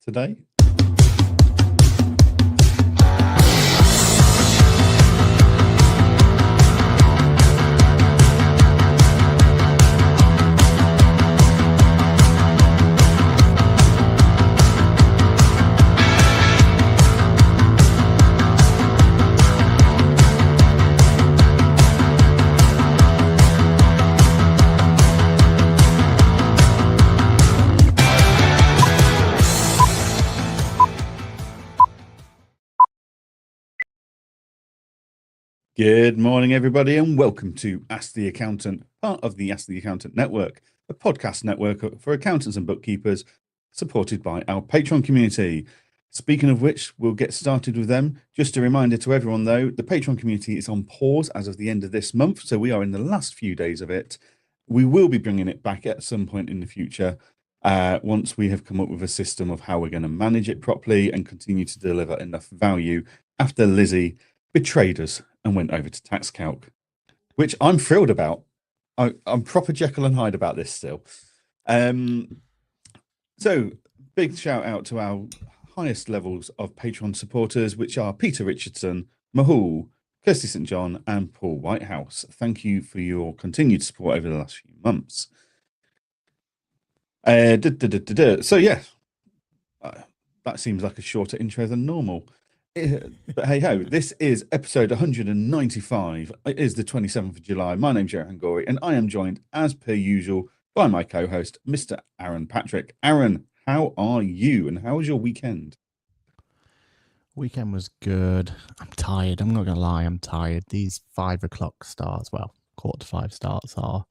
today. Good morning, everybody, and welcome to Ask the Accountant, part of the Ask the Accountant Network, a podcast network for accountants and bookkeepers, supported by our Patreon community. Speaking of which, we'll get started with them. Just a reminder to everyone, though, the Patreon community is on pause as of the end of this month, so we are in the last few days of it. We will be bringing it back at some point in the future, once we have come up with a system of how we're going to manage it properly and continue to deliver enough value after Lizzie betrayed us and went over to TaxCalc, which I'm thrilled about. I'm proper Jekyll and Hyde about this still. So big shout out to our highest levels of Patreon supporters, which are Peter Richardson, Mahul, Kirsty St. John, and Paul Whitehouse. Thank you for your continued support over the last few months. So yeah, that seems like a shorter intro than normal. But hey ho, this is episode 195. It is the 27th of July. My name's Joe Hangori, and I am joined, as per usual, by my co-host, Mr. Aaron Patrick. Aaron, how are you, and how was your weekend? Weekend was good. I'm tired. I'm not going to lie, I'm tired. These 5 o'clock starts, well, 4:45 starts are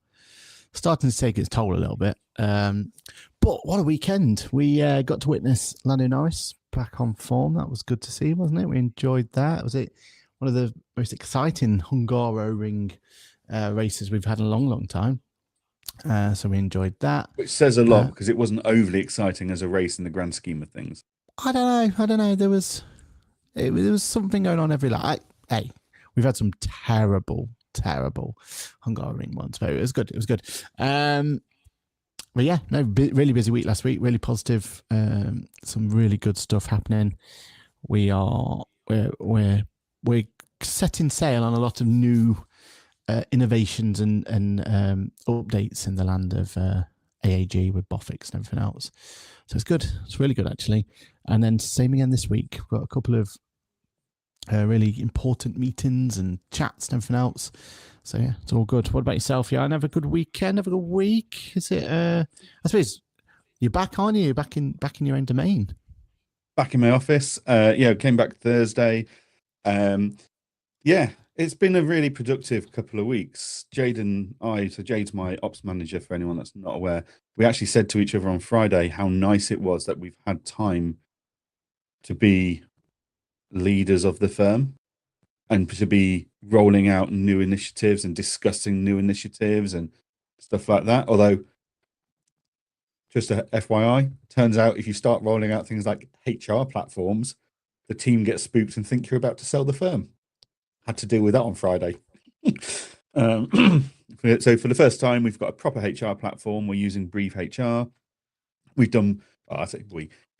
starting to take its toll a little bit. But what a weekend. We got to witness Lando Norris back on form. That was good to see, wasn't it? We enjoyed that. Was it one of the most exciting Hungaroring races we've had in a long, long time? So we enjoyed that. Which says a lot, because it wasn't overly exciting as a race in the grand scheme of things. I don't know. There was something going on every lap. Hey, we've had some terrible Hungaroring ones, but it was good. But yeah, no, really busy week last week. Really positive. Some really good stuff happening. We're setting sail on a lot of new innovations and updates in the land of AAG with Bofix and everything else. So it's good. It's really good, actually. And then same again this week. We've got a couple of really important meetings and chats and everything else. So yeah, it's all good. What about yourself? Yeah, have a good weekend. Have a good week. Is it? I suppose you're back, aren't you? You're back in your own domain. Back in my office. Came back Thursday. It's been a really productive couple of weeks. Jade's my ops manager, for anyone that's not aware. We actually said to each other on Friday how nice it was that we've had time to be leaders of the firm and to be rolling out new initiatives and discussing new initiatives and stuff like that. Although, just a FYI, turns out if you start rolling out things like HR platforms, the team gets spooked and think you're about to sell the firm. Had to deal with that on Friday. So for the first time, we've got a proper HR platform. We're using Brief HR.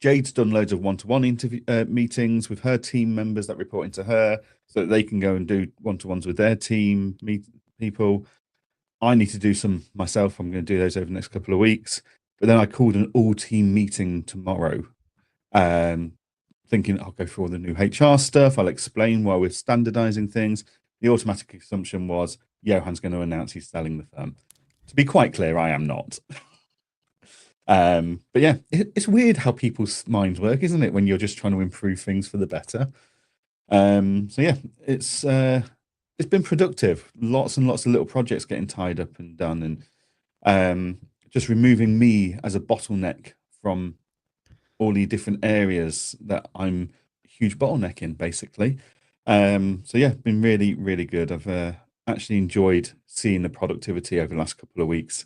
Jade's done loads of one-to-one interview meetings with her team members that report into her, so that they can go and do one-to-ones with their team people. I need to do some myself. I'm going to do those over the next couple of weeks. But then I called an all-team meeting tomorrow, thinking I'll go through all the new HR stuff. I'll explain why we're standardizing things. The automatic assumption was Johan's going to announce he's selling the firm. To be quite clear, I am not. But yeah, it's weird how people's minds work, isn't it, when you're just trying to improve things for the better. So yeah, it's been productive. Lots and lots of little projects getting tied up and done, and just removing me as a bottleneck from all the different areas that I'm a huge bottleneck in, basically. So yeah, been really, really good. I've actually enjoyed seeing the productivity over the last couple of weeks.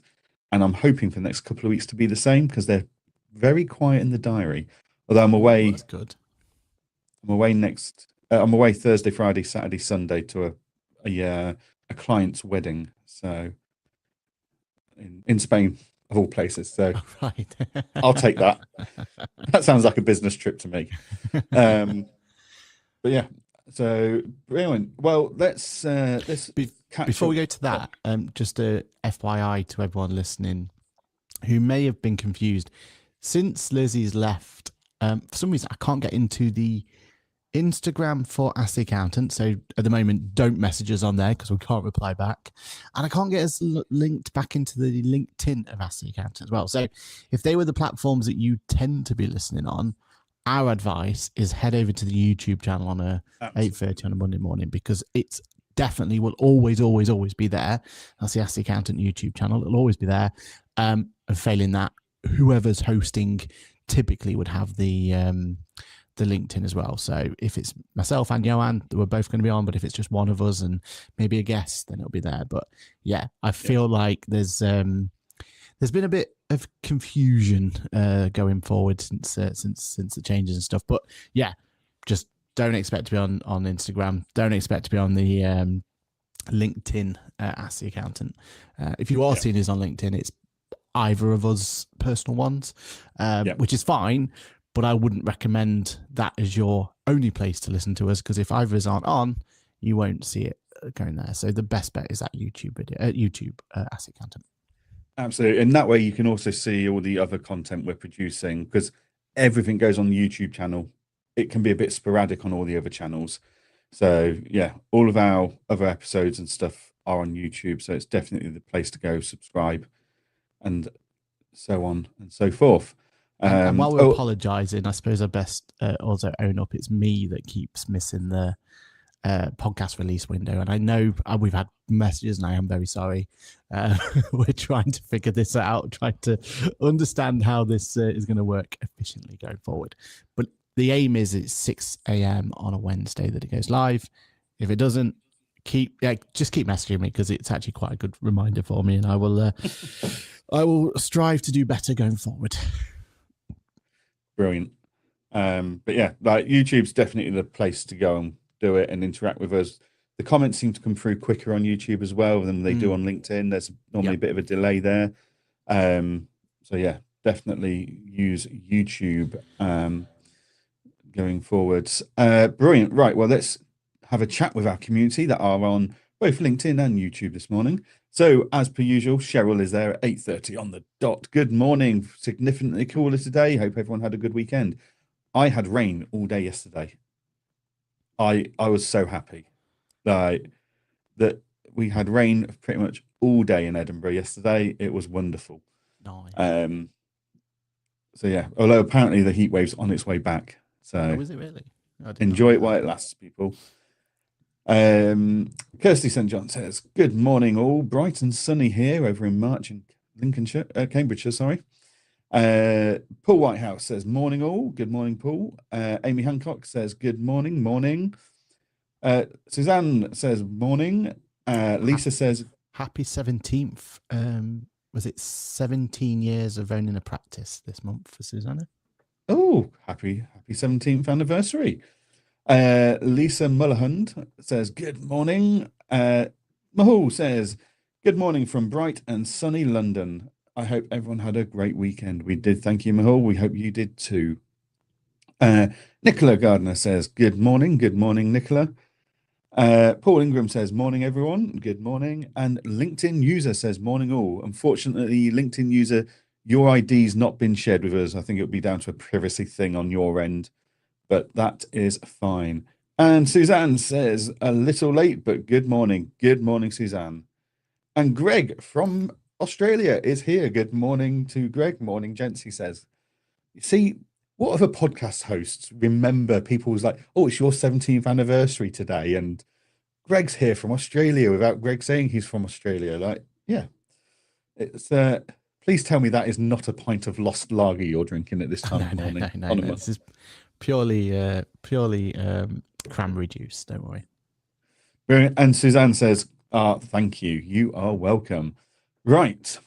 And I'm hoping for the next couple of weeks to be the same, because they're very quiet in the diary. Although I'm away. That's good. I'm away Thursday, Friday, Saturday, Sunday to a client's wedding. So in Spain, of all places. So Right. I'll take that. That sounds like a business trip to me. But yeah, so brilliant. Well, let's catch Before up. we go to that, just a FYI to everyone listening who may have been confused. Since Lizzie's left, for some reason I can't get into the Instagram for Ask the Accountant. So at the moment, don't message us on there because we can't reply back. And I can't get us linked back into the LinkedIn of Ask the Accountant as well. So if they were the platforms that you tend to be listening on, our advice is head over to the YouTube channel on a 8:30 on a Monday morning, because it's definitely will always be there. That's the Ask the Accountant YouTube channel. It'll always be there. And failing that, whoever's hosting typically would have the LinkedIn as well. So if it's myself and Johan, we're both going to be on, but if it's just one of us and maybe a guest, then it'll be there. But yeah, I feel like there's been a bit of confusion going forward since the changes and stuff. But yeah, just don't expect to be on Instagram. Don't expect to be on the LinkedIn Ask the Accountant. If you are seeing us on LinkedIn, it's either of us personal ones, which is fine. But I wouldn't recommend that as your only place to listen to us, because if either of us aren't on, you won't see it going there. So the best bet is that YouTube video, Ask the Accountant. Absolutely. And that way you can also see all the other content we're producing, because everything goes on the YouTube channel. It can be a bit sporadic on all the other channels. So yeah, all of our other episodes and stuff are on YouTube. So it's definitely the place to go, subscribe, and so on and so forth. And while we're apologising, I suppose I best also own up. It's me that keeps missing the podcast release window. And I know we've had messages, and I am very sorry. We're trying to figure this out, trying to understand how this is going to work efficiently going forward. But the aim is it's 6 a.m. on a Wednesday that it goes live. If it doesn't, just keep messaging me, because it's actually quite a good reminder for me, and I will strive to do better going forward. Brilliant. But yeah, like YouTube's definitely the place to go and do it and interact with us. The comments seem to come through quicker on YouTube as well than they do on LinkedIn. There's normally a bit of a delay there. So yeah, definitely use YouTube going forwards. Brilliant. Right. Well, let's have a chat with our community that are on both LinkedIn and YouTube this morning. So as per usual, Cheryl is there at 8:30 on the dot. Good morning. Significantly cooler today. Hope everyone had a good weekend. I had rain all day yesterday. I was so happy that we had rain pretty much all day in Edinburgh yesterday. It was wonderful. Nice. So yeah, although apparently the heat wave's on its way back. So is it really? Enjoy it while it lasts, people. Kirsty St. John says, good morning all, bright and sunny here over in March in Cambridgeshire, sorry. Paul Whitehouse says, morning all. Good morning, Paul. Amy Hancock says, good morning. Suzanne says, morning. Lisa says, happy 17th. Was it 17 years of owning a practice this month for Susanna? Oh, happy 17th anniversary. Lisa Mullahund says, good morning. Mahul says, good morning from bright and sunny London. I hope everyone had a great weekend. We did. Thank you, Mahul. We hope you did too. Nicola Gardner says, good morning. Good morning, Nicola. Paul Ingram says, morning, everyone. Good morning. And LinkedIn user says, morning all. Unfortunately, LinkedIn user, your ID's not been shared with us. I think it would be down to a privacy thing on your end, but that is fine. And Suzanne says, a little late, but good morning. Good morning, Suzanne. And Greg from Australia is here. Good morning to Greg. Morning, gents, he says. You see, what other podcast hosts remember people's like, oh, it's your 17th anniversary today, and Greg's here from Australia without Greg saying he's from Australia. Like, yeah. It's please tell me that is not a pint of lost lager you're drinking at this time of morning. No. This is purely cranberry juice. Don't worry. Brilliant. And Suzanne says, thank you. You are welcome. Right.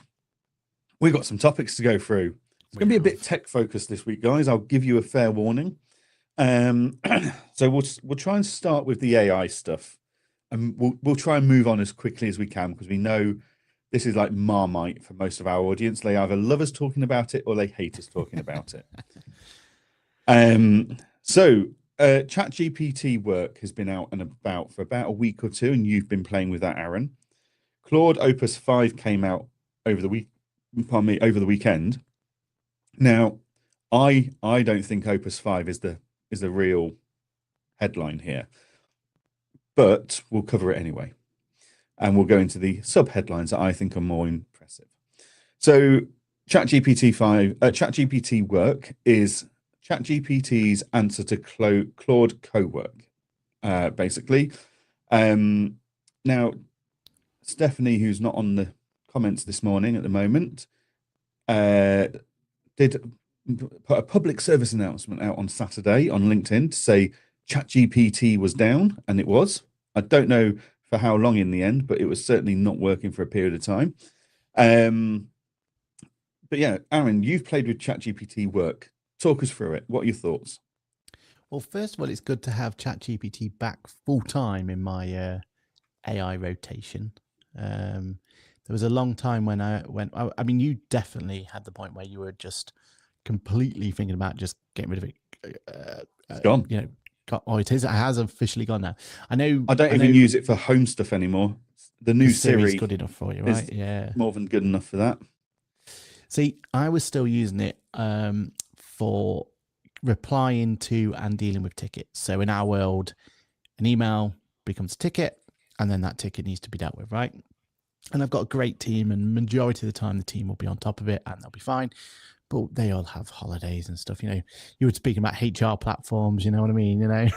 We've got some topics to go through. It's going to be a bit tech focused this week, guys. I'll give you a fair warning. So we'll try and start with the AI stuff, and we'll try and move on as quickly as we can, because we know this is like Marmite for most of our audience. They either love us talking about it or they hate us talking about it. So ChatGPT work has been out and about for about a week or two, and you've been playing with that, Aaron. Claude Opus 5 came out over the weekend. Now, I don't think Opus 5 is the real headline here, but we'll cover it anyway. And we'll go into the sub-headlines that I think are more impressive. So ChatGPT work is ChatGPT's answer to Claude Cowork, basically. Now, Stephanie, who's not on the comments this morning at the moment, did put a public service announcement out on Saturday on LinkedIn to say ChatGPT was down, and it was. I don't know for how long in the end, but it was certainly not working for a period of time. But yeah, Aaron, you've played with ChatGPT work. Talk us through it. What are your thoughts? Well, first of all, it's good to have ChatGPT back full time in my AI rotation. There was a long time when I mean, you definitely had the point where you were just completely thinking about just getting rid of it. It's gone. You know, oh, it has officially gone now. I know. I don't even use it for home stuff anymore. The new Siri is good enough for you, right? Yeah, more than good enough for that. See, I was still using it for replying to and dealing with tickets. So in our world, an email becomes a ticket, and then that ticket needs to be dealt with, right? And I've got a great team, and majority of the time the team will be on top of it and they'll be fine. But they all have holidays and stuff. You know, you were speaking about HR platforms, you know what I mean? You know,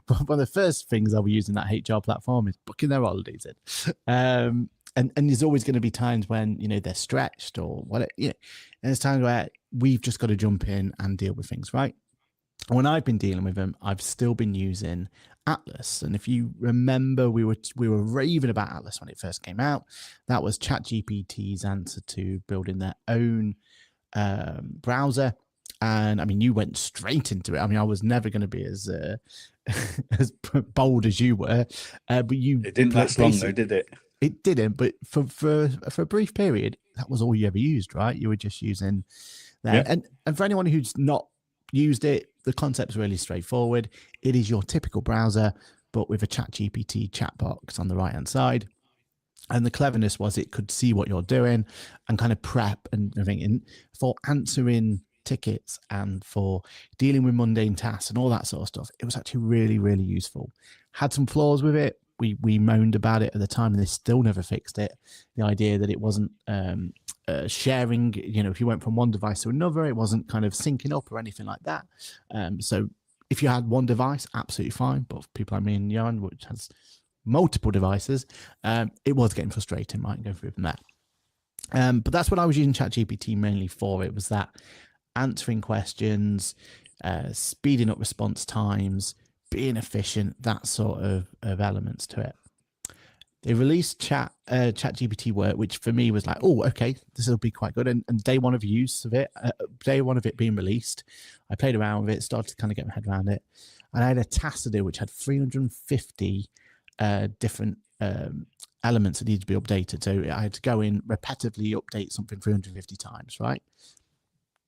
one of the first things I'll be using that HR platform is booking their holidays in. And there's always going to be times when, you know, they're stretched or what, you know, and there's times where we've just got to jump in and deal with things, right? When I've been dealing with them, I've still been using Atlas. And if you remember, we were raving about Atlas when it first came out. That was ChatGPT's answer to building their own browser. And I mean, you went straight into it. I mean, I was never going to be as as bold as you were, but you. It didn't last long, though, did it? It didn't. But for a brief period, that was all you ever used, right? You were just using that. Yeah. And for anyone who's not used it, the concept's really straightforward. It is your typical browser, but with a ChatGPT chat box on the right-hand side. And the cleverness was it could see what you're doing and kind of prep and everything. And for answering tickets and for dealing with mundane tasks and all that sort of stuff, it was actually really, really useful. Had some flaws with it. We moaned about it at the time, and they still never fixed it. The idea that it wasn't sharing, you know, if you went from one device to another, it wasn't kind of syncing up or anything like that. So if you had one device, absolutely fine. But for people like me and Johan, which has multiple devices, it was getting frustrating, right? And go through from that. But that's what I was using ChatGPT mainly for. It was that answering questions, speeding up response times, being efficient, that sort of elements to it. They released ChatGPT work, which for me was like, oh, okay, this will be quite good. And day one of use of it, day one of it being released, I played around with it, started to kind of get my head around it. And I had a task to do, which had 350 different elements that needed to be updated. So I had to go in, repetitively update something 350 times, right?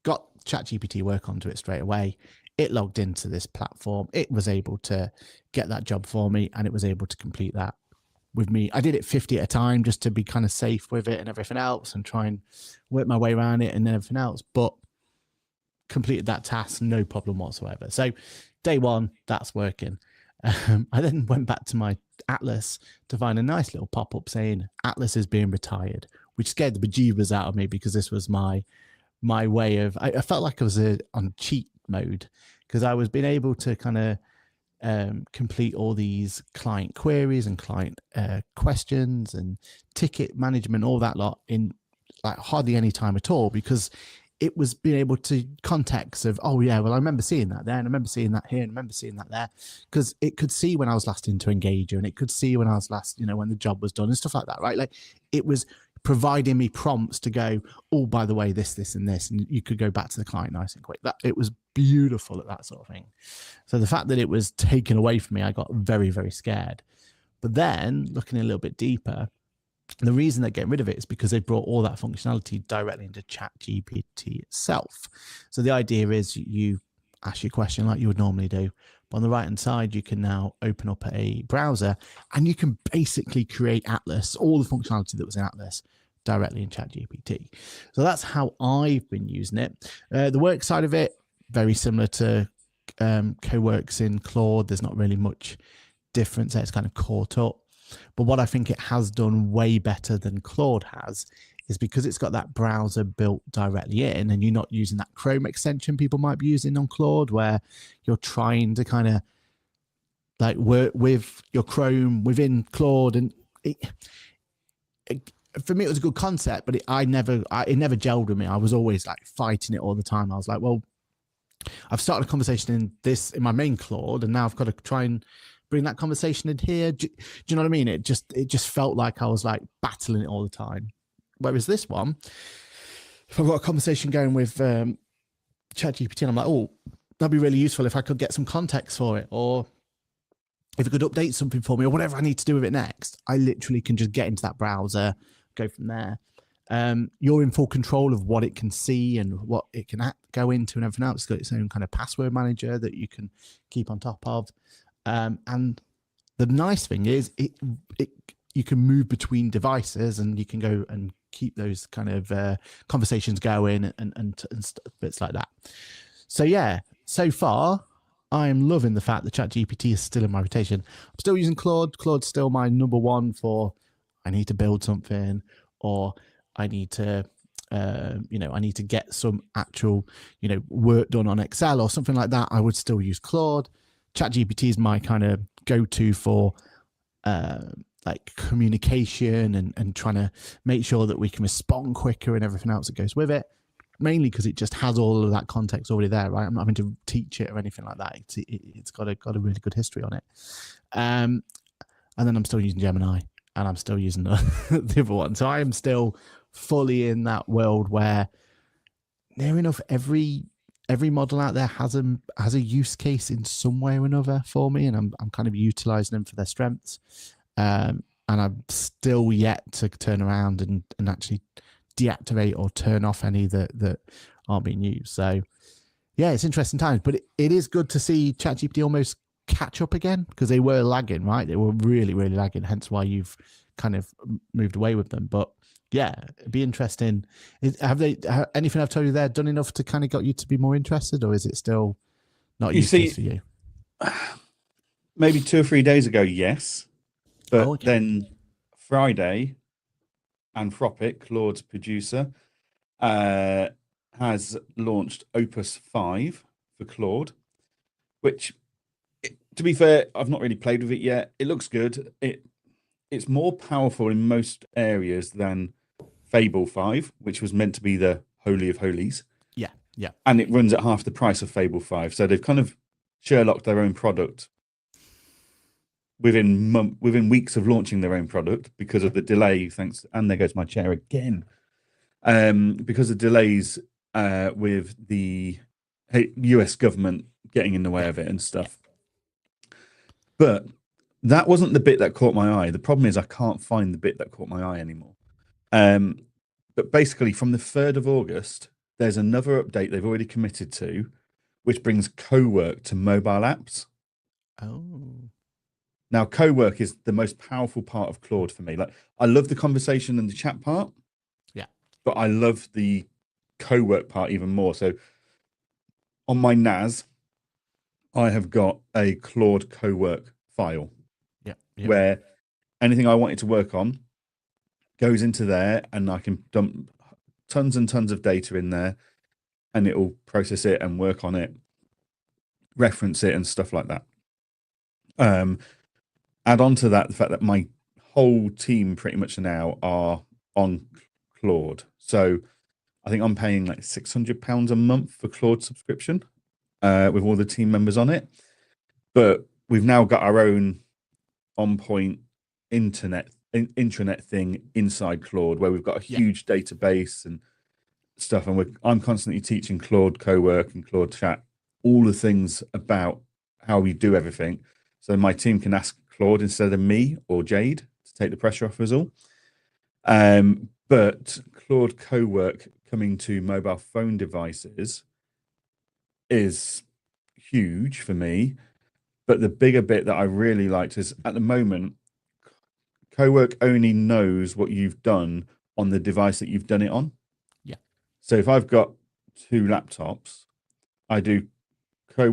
Got ChatGPT work onto it straight away. It logged into this platform. It was able to get that job for me, and it was able to complete that with me. I did it 50 at a time just to be kind of safe with it and everything else and try and work my way around it and everything else, but completed that task, no problem whatsoever. So day one, that's working. I then went back to my Atlas to find a nice little pop-up saying Atlas is being retired, which scared the bejeebers out of me because this was my way of, I felt like I was on cheat mode because I was being able to kind of complete all these client queries and client questions and ticket management, all that lot in like hardly any time at all, because it was being able to context of, oh yeah, well, I remember seeing that there, and I remember seeing that here, and I remember seeing that there, because it could see when I was last into Engager, and it could see when I was last, you know, when the job was done and stuff like that, right? Like it was providing me prompts to go, oh, by the way, this, and this, and you could go back to the client nice and quick. That it was beautiful at that sort of thing. So the fact that it was taken away from me, I got very, very scared. But then looking a little bit deeper, The reason they're getting rid of it is because they brought all that functionality directly into ChatGPT itself. So the idea is you ask your question like you would normally do, but on the right hand side, you can now open up a browser and you can basically create Atlas, all the functionality that was in Atlas, directly in ChatGPT. So that's how I've been using it. The work side of it, very similar to CoWorks in Claude. There's not really much difference there. It's kind of caught up. But what I think it has done way better than Claude has is because it's got that browser built directly in, and you're not using that Chrome extension people might be using on Claude, where you're trying to kind of like work with your Chrome within Claude. And for me, it was a good concept, but it never gelled with me. I was always like fighting it all the time. I was like, well, I've started a conversation in my main Claude, and now I've got to try and bring that conversation in here. Do you know what I mean? It just felt like I was like battling it all the time. Whereas this one, if I've got a conversation going with ChatGPT, and I'm like, oh, that'd be really useful if I could get some context for it, or if it could update something for me, or whatever I need to do with it next, I literally can just get into that browser, go from there. You're in full control of what it can see and what it can go into and everything else. It's got its own kind of password manager that you can keep on top of. And the nice thing is you can move between devices, and you can go and keep those kind of conversations going and bits like that. So yeah, so far I am loving the fact that ChatGPT is still in my rotation. I'm still using Claude. Claude's still my number one for I need to build something, or I need to I need to get some actual work done on Excel or something like that. I would still use Claude. ChatGPT is my kind of go-to for like communication and trying to make sure that we can respond quicker and everything else that goes with it. Mainly because it just has all of that context already there, right? I'm not having to teach it or anything like that. It's got a really good history on it. And then I'm still using Gemini, and I'm still using the other one. So I am still fully in that world where near enough every model out there has a use case in some way or another for me, and I'm kind of utilizing them for their strengths. And I'm still yet to turn around and actually deactivate or turn off any that aren't being used. So yeah, it's interesting times, but it is good to see ChatGPT almost catch up again, because they were lagging, right? They were really, really lagging, hence why you've kind of moved away with them. But yeah, it'd be interesting. Anything I've told you there done enough to kind of got you to be more interested, or is it still not useful for you? Maybe 2 or 3 days ago, yes. But then Friday, Anthropic, Claude's producer, has launched Opus 5 for Claude, which, to be fair, I've not really played with it yet. It looks good. It's more powerful in most areas than Fable 5, which was meant to be the holy of holies. Yeah. And it runs at half the price of Fable 5. So they've kind of Sherlocked their own product within weeks of launching their own product because of the delay. And there goes my chair again. Because of delays with the US government getting in the way of it and stuff. But that wasn't the bit that caught my eye. The problem is I can't find the bit that caught my eye anymore. But basically, from the 3rd of August, there's another update they've already committed to, which brings CoWork to mobile apps. Oh. Now, CoWork is the most powerful part of Claude for me. Like, I love the conversation and the chat part. Yeah. But I love the CoWork part even more. So on my NAS, I have got a Claude CoWork file. Yeah. Where anything I wanted to work on goes into there, and I can dump tons and tons of data in there, and it will process it and work on it, reference it and stuff like that. Add on to that the fact that my whole team pretty much now are on Claude. So I think I'm paying like £600 a month for Claude subscription with all the team members on it. But we've now got our own on-point intranet thing inside Claude, where we've got a huge database and stuff, and I'm constantly teaching Claude CoWork and Claude Chat all the things about how we do everything, so my team can ask Claude instead of me or Jade to take the pressure off us all. But Claude Cowork coming to mobile phone devices is huge for me. But the bigger bit that I really liked is at the moment, Cowork only knows what you've done on the device that you've done it on. Yeah. So if I've got two laptops, I do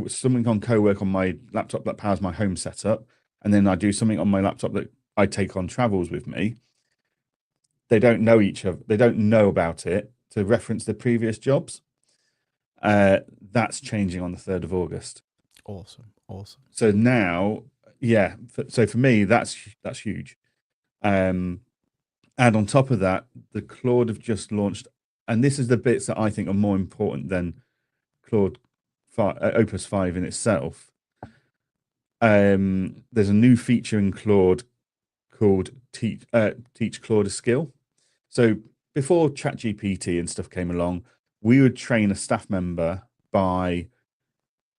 something on Cowork on my laptop that powers my home setup, and then I do something on my laptop that I take on travels with me. They don't know each other. They don't know about it to reference the previous jobs. That's changing on the 3rd of August. Awesome. So now, yeah. So for me, that's huge. And on top of that, the Claude have just launched, and this is the bits that I think are more important than Claude Opus 5 in itself. There's a new feature in Claude called Teach Claude a Skill. So before ChatGPT and stuff came along, we would train a staff member by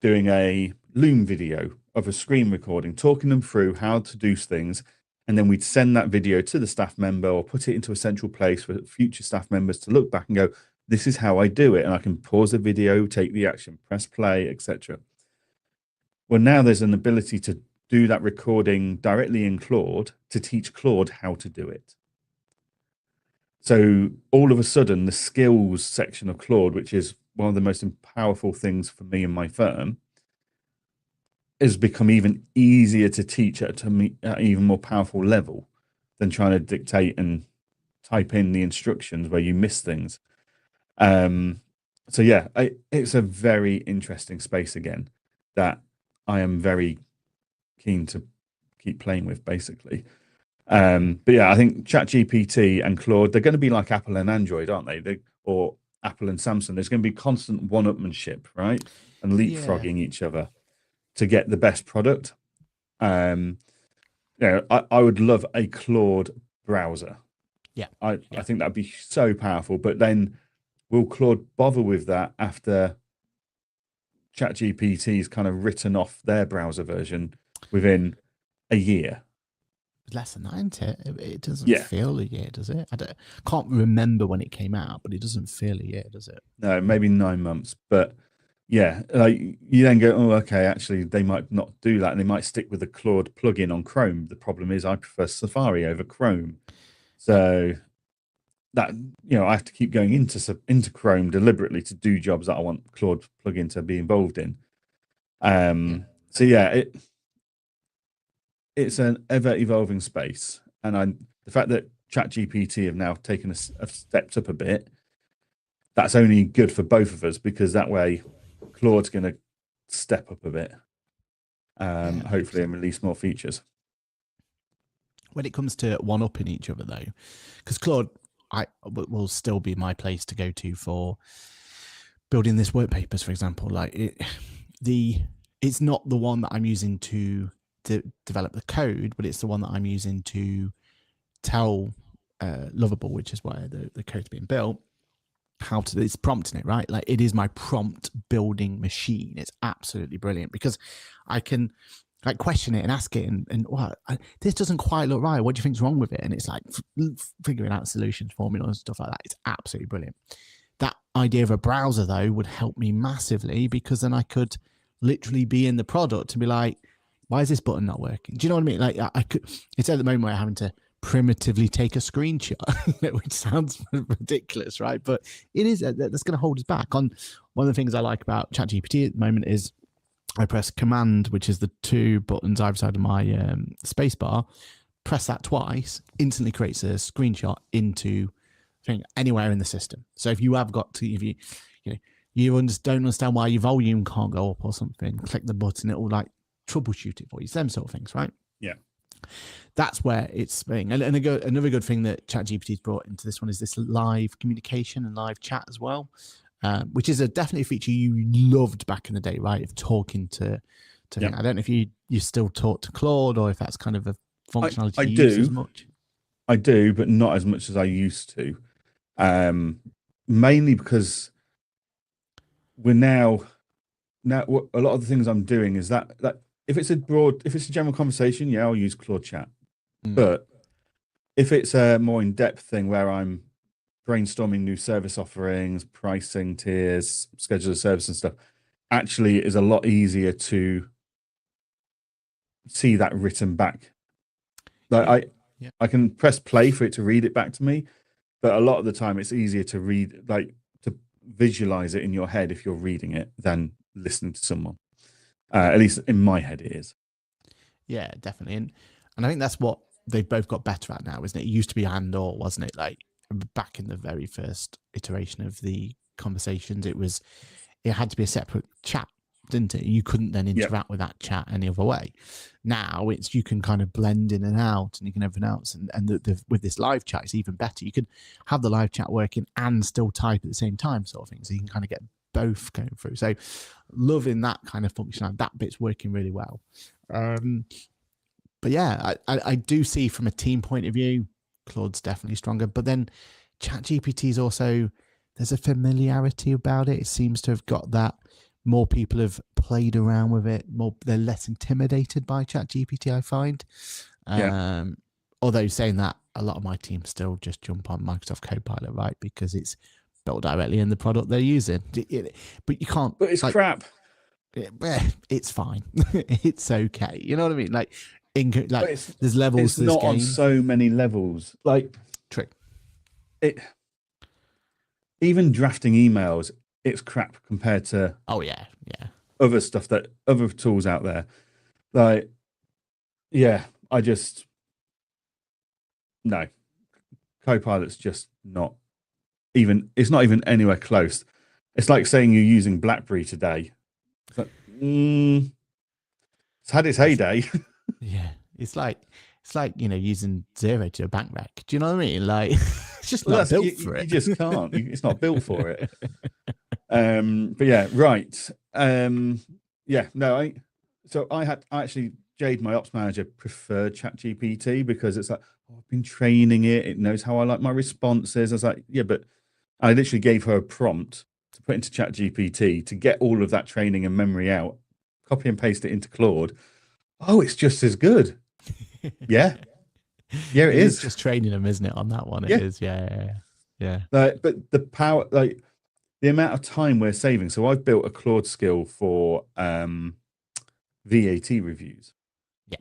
doing a Loom video of a screen recording, talking them through how to do things. And then we'd send that video to the staff member or put it into a central place for future staff members to look back and go, this is how I do it. And I can pause the video, take the action, press play, etc. Well, now there's an ability to do that recording directly in Claude to teach Claude how to do it. So all of a sudden, the skills section of Claude, which is one of the most powerful things for me and my firm, has become even easier to teach at an even more powerful level than trying to dictate and type in the instructions where you miss things. So yeah, it's a very interesting space again that I am very keen to keep playing with, basically. But yeah, I think ChatGPT and Claude, they're going to be like Apple and Android, aren't they? Or Apple and Samsung. There's going to be constant one-upmanship, right? And leapfrogging each other to get the best product. I would love a Claude browser. Yeah. I think that'd be so powerful. But then will Claude bother with that after ChatGPT's kind of written off their browser version within a year? Less than that, isn't it? It doesn't feel a year, does it? Can't remember when it came out, but it doesn't feel a year, does it? No, maybe 9 months. But yeah, like you then go, oh, okay, actually, they might not do that, and they might stick with the Claude plugin on Chrome. The problem is, I prefer Safari over Chrome, so that I have to keep going into Chrome deliberately to do jobs that I want Claude plugin to be involved in. So yeah, it's an ever evolving space, and the fact that ChatGPT have now taken have stepped up a bit, that's only good for both of us, because that way Claude's going to step up a bit, hopefully, and release more features. When it comes to one-upping each other, though, because Claude will still be my place to go to for building this work papers, for example. Like it's not the one that I'm using to develop the code, but it's the one that I'm using to tell Lovable, which is where the code's being built, how to, it's prompting it, right? Like it is my prompt building machine. It's absolutely brilliant because I can like question it and ask it and what this doesn't quite look right. What do you think's wrong with it? And it's like figuring out solutions, formulas, and stuff like that. It's absolutely brilliant. That idea of a browser though would help me massively, because then I could literally be in the product and be like, why is this button not working? Do you know what I mean? Like I could, it's at the moment where I'm having to primitively take a screenshot, which sounds ridiculous, right? But it is, that's going to hold us back. On one of the things I like about ChatGPT at the moment is I press Command, which is the two buttons either side of my space bar, press that twice, instantly creates a screenshot into anywhere in the system. So if you have got to, if you don't understand why your volume can't go up or something, click the button, it will like troubleshoot it for you. Them sort of things, right? Yeah. That's where it's being. And another good thing that ChatGPT's brought into this one is this live communication and live chat as well, which is definitely a feature you loved back in the day, right? Of talking to I don't know if you still talk to Claude or if that's kind of a functionality you use as much. I do, but not as much as I used to. Mainly because we're now a lot of the things I'm doing is that if it's a general conversation, I'll use Claude Chat. But if it's a more in-depth thing where I'm brainstorming new service offerings, pricing tiers, schedule of service and stuff, actually it is a lot easier to see that written back. Like I can press play for it to read it back to me, but a lot of the time it's easier to read, like to visualize it in your head if you're reading it than listening to someone. At least in my head it is. Yeah, definitely. And I think that's what they've both got better at now, isn't it? It used to be and or, wasn't it? Like back in the very first iteration of the conversations, it had to be a separate chat, didn't it? You couldn't then interact with that chat any other way. Now it's you can kind of blend in and out, and you can everything else. And with this live chat, it's even better. You can have the live chat working and still type at the same time, sort of thing. So you can kind of get both going through. So loving that kind of functionality. That bit's working really well. But yeah, I do see from a team point of view, Claude's definitely stronger. But then ChatGPT is also, there's a familiarity about it. It seems to have got that. More people have played around with it. They're less intimidated by ChatGPT, I find. Although saying that, a lot of my team still just jump on Microsoft Copilot, right? Because it's built directly in the product they're using. But you can't. But it's crap. It's fine. It's okay. You know what I mean? Like, there's levels. It's to this not game. on so many levels. Like, true. Even drafting emails, it's crap compared to other stuff other tools out there. Like, no. Copilot's just not even. It's not even anywhere close. It's like saying you're using BlackBerry today. It's like, it's had its heyday. Yeah, it's like using Xero to a bank rec. Do you know what I mean? Like, it's just not built for it. You just can't. It's not built for it. But yeah, right. Jade, my ops manager, preferred ChatGPT because it's like, I've been training it. It knows how I like my responses. I was like, yeah, but I literally gave her a prompt to put into ChatGPT to get all of that training and memory out, copy and paste it into Claude. Oh, it's just as good. Yeah. Yeah, it is. It's just training them, isn't it? On that one, it is. Yeah. But the power, like the amount of time we're saving. So I've built a Claude skill for VAT reviews. Yeah.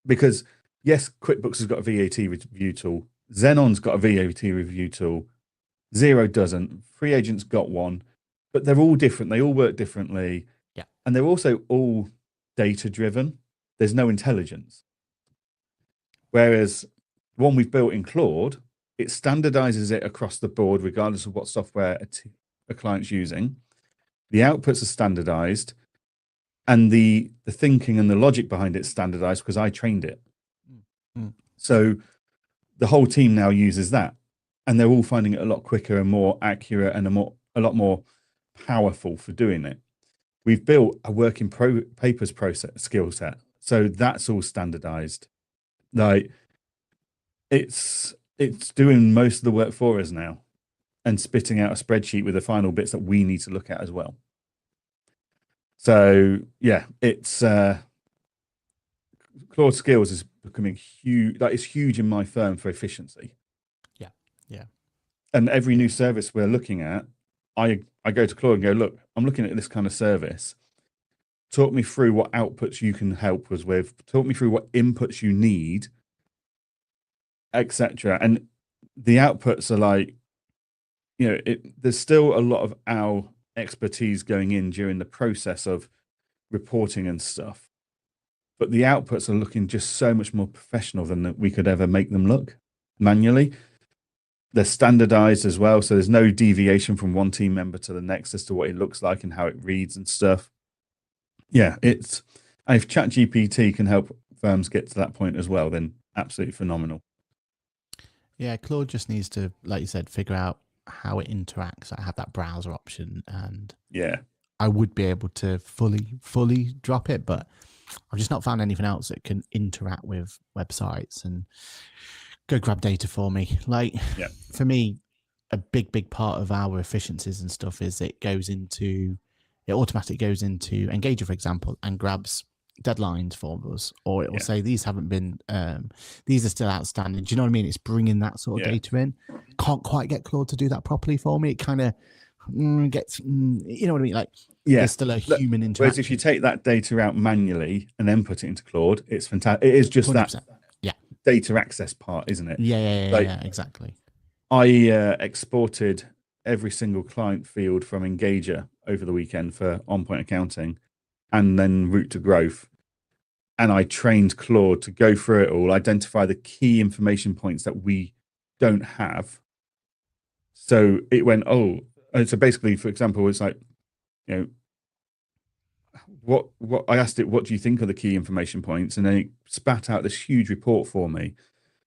Because yes, QuickBooks has got a VAT review tool. Xenon's got a VAT review tool. Xero doesn't. Free Agent's got one, but they're all different. They all work differently. Yeah. And they're also all data driven. There's no intelligence. Whereas one we've built in Claude, it standardizes it across the board, regardless of what software a client's using. The outputs are standardized, and the thinking and the logic behind it's standardized because I trained it. Mm. So the whole team now uses that, and they're all finding it a lot quicker and more accurate and a lot more powerful for doing it. We've built a work in papers process skill set, so that's all standardized. Like it's doing most of the work for us now and spitting out a spreadsheet with the final bits that we need to look at as well. So yeah, it's Claude Skills is becoming huge. Like, it's huge in my firm for efficiency. Yeah. And every new service we're looking at, I go to Claude and go, look, I'm looking at this kind of service. Talk me through what outputs you can help us with. Talk me through what inputs you need, etc. And the outputs are like, there's still a lot of our expertise going in during the process of reporting and stuff. But the outputs are looking just so much more professional than we could ever make them look manually. They're standardized as well, so there's no deviation from one team member to the next as to what it looks like and how it reads and stuff. Yeah, if ChatGPT can help firms get to that point as well, then absolutely phenomenal. Yeah, Claude just needs to, like you said, figure out how it interacts. I have that browser option, and I would be able to fully drop it, but I've just not found anything else that can interact with websites and go grab data for me. Like, for me, a big part of our efficiencies and stuff is it automatically goes into Engager, for example, and grabs deadlines for us, or it will Yeah. say these haven't been, these are still outstanding. Do you know what I mean? It's bringing that sort of Yeah. data in. Can't quite get Claude to do that properly for me. It kind of gets, you know what I mean? Like, Yeah. there's still a human interaction. Whereas if you take that data out manually and then put it into Claude, it's fantastic. It is just 100%. that data access part, isn't it? Yeah, exactly. I exported every single client field from Engager over the weekend for on-point accounting and then route to growth. And I trained Claude to go through it all, identify the key information points that we don't have. So it went, so basically, for example, it's like, you know, what I asked it, what do you think are the key information points? And then it spat out this huge report for me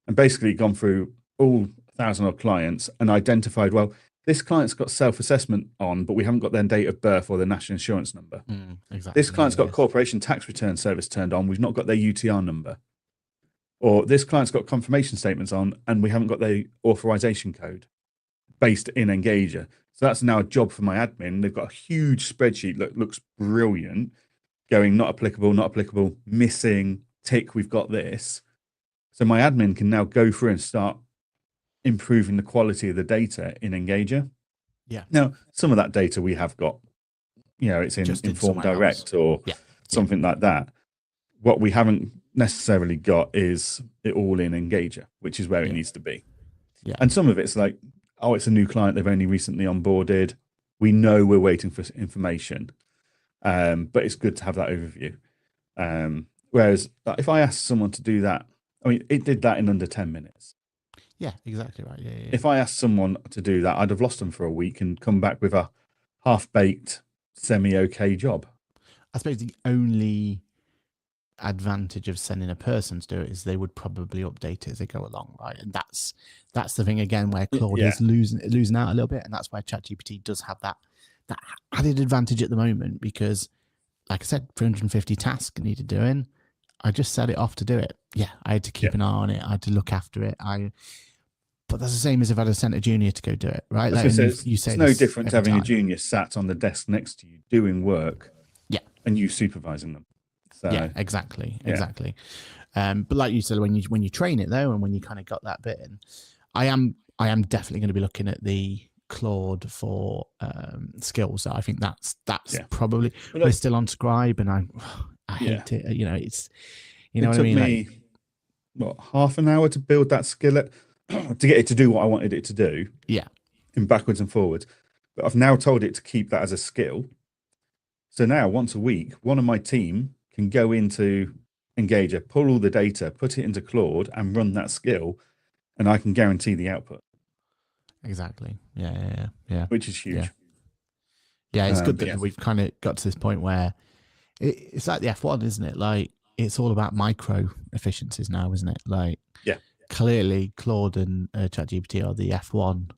and basically gone through all 1,000 odd clients and identified, well, this client's got self-assessment on, but we haven't got their date of birth or their national insurance number. Exactly. This client's got corporation tax return service turned on. We've not got their UTR number. Or this client's got confirmation statements on and we haven't got their authorization code based in Engager. So that's now a job for my admin. They've got a huge spreadsheet that looks brilliant, going not applicable, missing, tick, we've got this. So my admin can now go through and start improving the quality of the data in Engager. Yeah. Now, some of that data we have got, you know, it's in Inform Direct or something like that. What we haven't necessarily got is it all in Engager, which is where it needs to be. Yeah. And some of it's like, oh, it's a new client they've only recently onboarded. We know we're waiting for information, but it's good to have that overview. Whereas if I asked someone to do that, I mean, it did that in under 10 minutes. Yeah, exactly right. Yeah. If I asked someone to do that, I'd have lost them for a week and come back with a half-baked, semi-okay job. I suppose the only advantage of sending a person to do it is they would probably update it as they go along, right? And that's the thing again where Claude is losing out a little bit, and that's where ChatGPT does have that added advantage at the moment because, like I said, 350 tasks needed doing. I just set it off to do it. Yeah, I had to keep an eye on it. I had to look after it. But that's the same as if I'd have sent a junior to go do it, right? Like, you say it's no different to having a junior sat on the desk next to you doing work, and you supervising them. So, yeah, exactly. But like you said, when you train it though, and when you kind of got that bit in, I am definitely going to be looking at the Claude for skills. So I think that's probably we're still on Scribe, and I hate it. You know, it's what I mean. It took me half an hour to build that skillet to get it to do what I wanted it to do. Yeah, in backwards and forwards. But I've now told it to keep that as a skill. So now once a week, one of my team can go into Engager, pull all the data, put it into Claude, and run that skill, and I can guarantee the output. Exactly. Yeah. Which is huge. Yeah, it's good that we've kind of got to this point where it's like the F1, isn't it? Like, it's all about micro efficiencies now, isn't it? Like, clearly Claude and ChatGPT are the F1,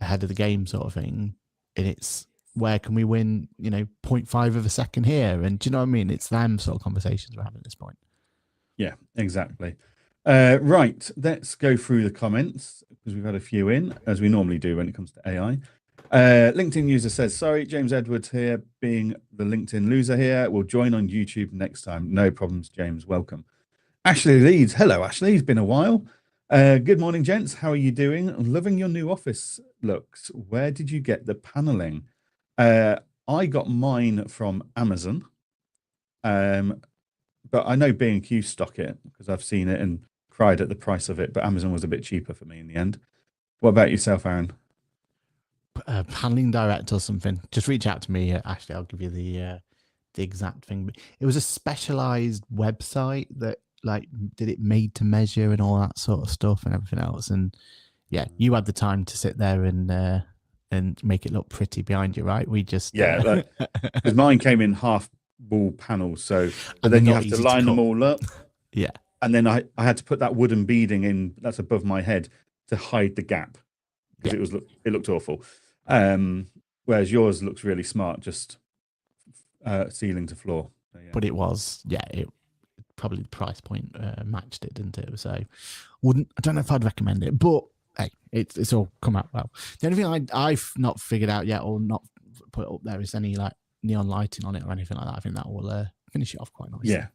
ahead of the game sort of thing. And it's where can we win, 0.5 of a second here? And do you know what I mean? It's them sort of conversations we're having at this point. Yeah, exactly. Right, let's go through the comments because we've had a few in, as we normally do when it comes to AI. LinkedIn user says, sorry, James Edwards here, being the LinkedIn loser here. We'll join on YouTube next time. No problems, James. Welcome. Ashley Leeds. Hello, Ashley. It's been a while. Good morning, gents. How are you doing? I'm loving your new office looks. Where did you get the paneling? I got mine from Amazon. But I know B&Q stock it because I've seen it and cried at the price of it. But Amazon was a bit cheaper for me in the end. What about yourself, Aaron? Paneling direct or something. Just reach out to me, Ashley. I'll give you the exact thing. It was a specialized website that did it made to measure and all that sort of stuff and everything else. And yeah, you had the time to sit there and make it look pretty behind you, right? We just because mine came in half wall panels, so but then you have to line them all up. Yeah, and then I had to put that wooden beading in that's above my head to hide the gap because it looked awful. Whereas yours looks really smart, just ceiling to floor. So, yeah. But it was, it probably the price point matched it, didn't it? So I don't know if I'd recommend it, but hey, it's all come out well. The only thing I've not figured out yet or not put up there is any neon lighting on it or anything like that. I think that will finish it off quite nicely. Yeah.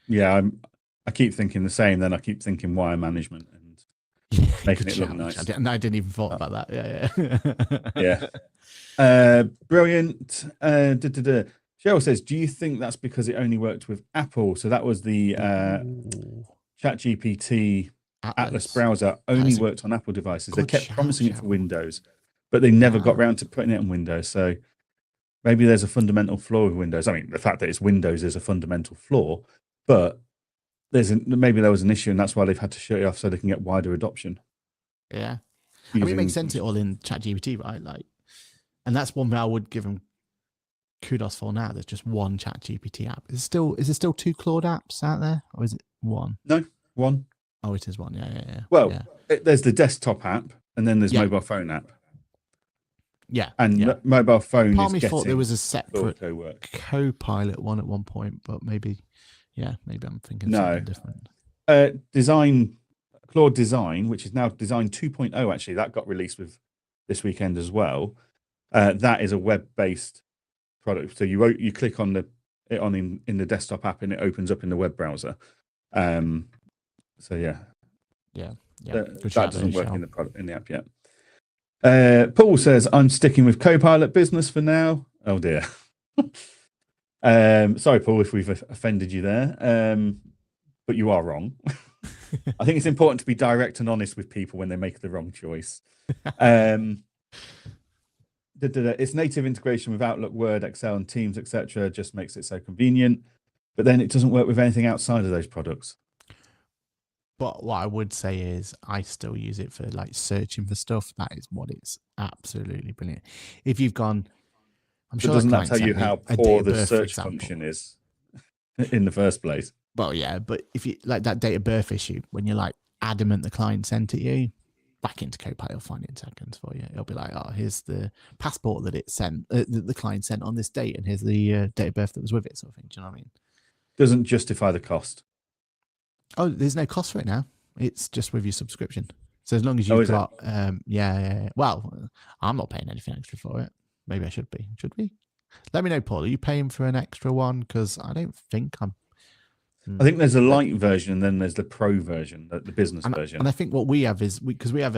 Yeah, I keep thinking the same. Then I keep thinking wire management and making it look nice. I didn't even thought about that. Yeah. Brilliant. Cheryl says, do you think that's because it only worked with Apple? So that was the ChatGPT Atlas browser only worked on Apple devices. They kept promising it for Windows, but they never got around to putting it on Windows. So maybe there's a fundamental flaw with Windows. I mean, the fact that it's Windows is a fundamental flaw, but maybe there was an issue, and that's why they've had to shut it off so they can get wider adoption. Yeah, I mean, it makes sense. It all in ChatGPT, right? Like, and that's one thing I would give them kudos for now. There's just one ChatGPT app. Is there still 2 Claude apps out there, or is it one? No, one. Oh, it is one. Yeah. Well, there's the desktop app, and then there's mobile phone app. Yeah, and mobile phone. Part of me thought there was a separate Copilot one at one point, but maybe I'm thinking something different. Claude Design, which is now Design 2.0, actually, that got released with this weekend as well. That is a web-based product. So you click on in the desktop app, and it opens up in the web browser. So yeah. That doesn't work in the app yet. Paul says, I'm sticking with Copilot Business for now. Oh dear. Sorry, Paul, if we've offended you there. But you are wrong. I think it's important to be direct and honest with people when they make the wrong choice. Its native integration with Outlook, Word, Excel, and Teams, etc., just makes it so convenient. But then it doesn't work with anything outside of those products. But what I would say is I still use it for like searching for stuff. That is what it's absolutely brilliant. If you've gone, I'm sure doesn't that tell you how poor the search function is in the first place? Well, yeah, but if you like that date of birth issue, when you're like adamant the client sent it you, back into Copilot, it'll find it in seconds for you. It'll be like, oh, here's the passport that it sent, the client sent on this date, and here's the date of birth that was with it, sort of thing. Do you know what I mean? Doesn't justify the cost. Oh, there's no cost for it now. It's just with your subscription. So as long as you've got, yeah. Well, I'm not paying anything extra for it. Maybe I should be. Should we? Let me know, Paul. Are you paying for an extra one? Because I don't think I'm. I think there's a light version, and then there's the pro version, the business version. And I think what we have is because we have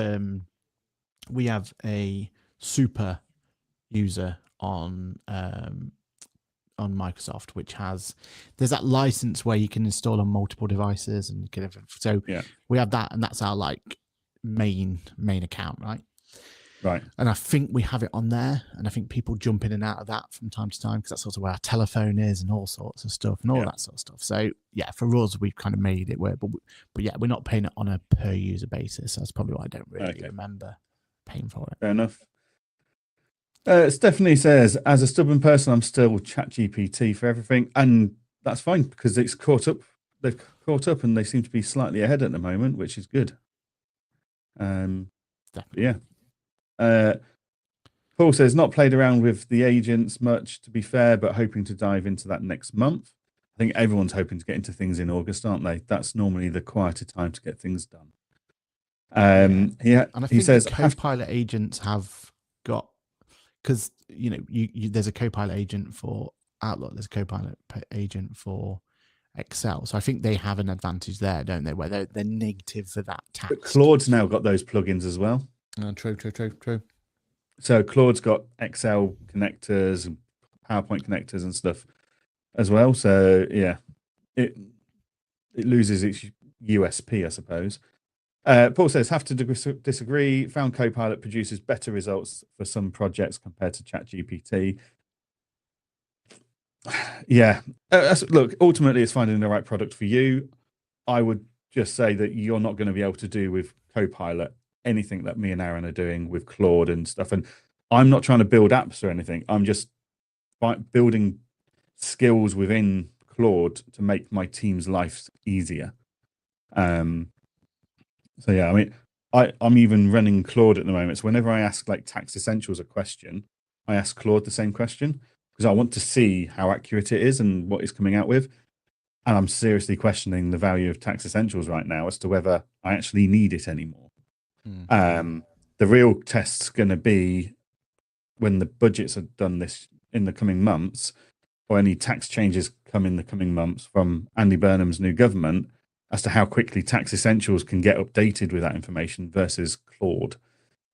a super user on Microsoft, which there's that license where you can install on multiple devices and we have that, and that's our like main account, right? And I think we have it on there, and I think people jump in and out of that from time to time because that's also where our telephone is and all sorts of stuff and all that sort of stuff. So yeah, for us, we've kind of made it work, but yeah, we're not paying it on a per user basis. That's probably why I don't really remember paying for it. Fair enough. Stephanie says, as a stubborn person, I'm still ChatGPT for everything, and that's fine because it's caught up. They've caught up, and they seem to be slightly ahead at the moment, which is good. Yeah. Paul says, not played around with the agents much, to be fair, but hoping to dive into that next month. I think everyone's hoping to get into things in August, aren't they? That's normally the quieter time to get things done. And I think he says Copilot agents have got, because there's a Copilot agent for Outlook, there's a Copilot agent for Excel, so I think they have an advantage there, don't they? Where they're native for that task. But Claude's now got those plugins as well. True. So Claude's got Excel connectors and PowerPoint connectors and stuff as well. So yeah, it loses its USP, I suppose. Paul says, have to disagree. Found Copilot produces better results for some projects compared to ChatGPT. Yeah. Look, ultimately, it's finding the right product for you. I would just say that you're not going to be able to do with Copilot anything that me and Aaron are doing with Claude and stuff. And I'm not trying to build apps or anything. I'm just building skills within Claude to make my team's life easier. So yeah, I mean, I'm even running Claude at the moment. So whenever I ask like Tax Essentials a question, I ask Claude the same question because I want to see how accurate it is and what it's coming out with. And I'm seriously questioning the value of Tax Essentials right now as to whether I actually need it anymore. The real test's going to be when the budgets are done in the coming months. or any tax changes come in the coming months from Andy Burnham's new government as to how quickly Tax Essentials can get updated with that information versus Claude.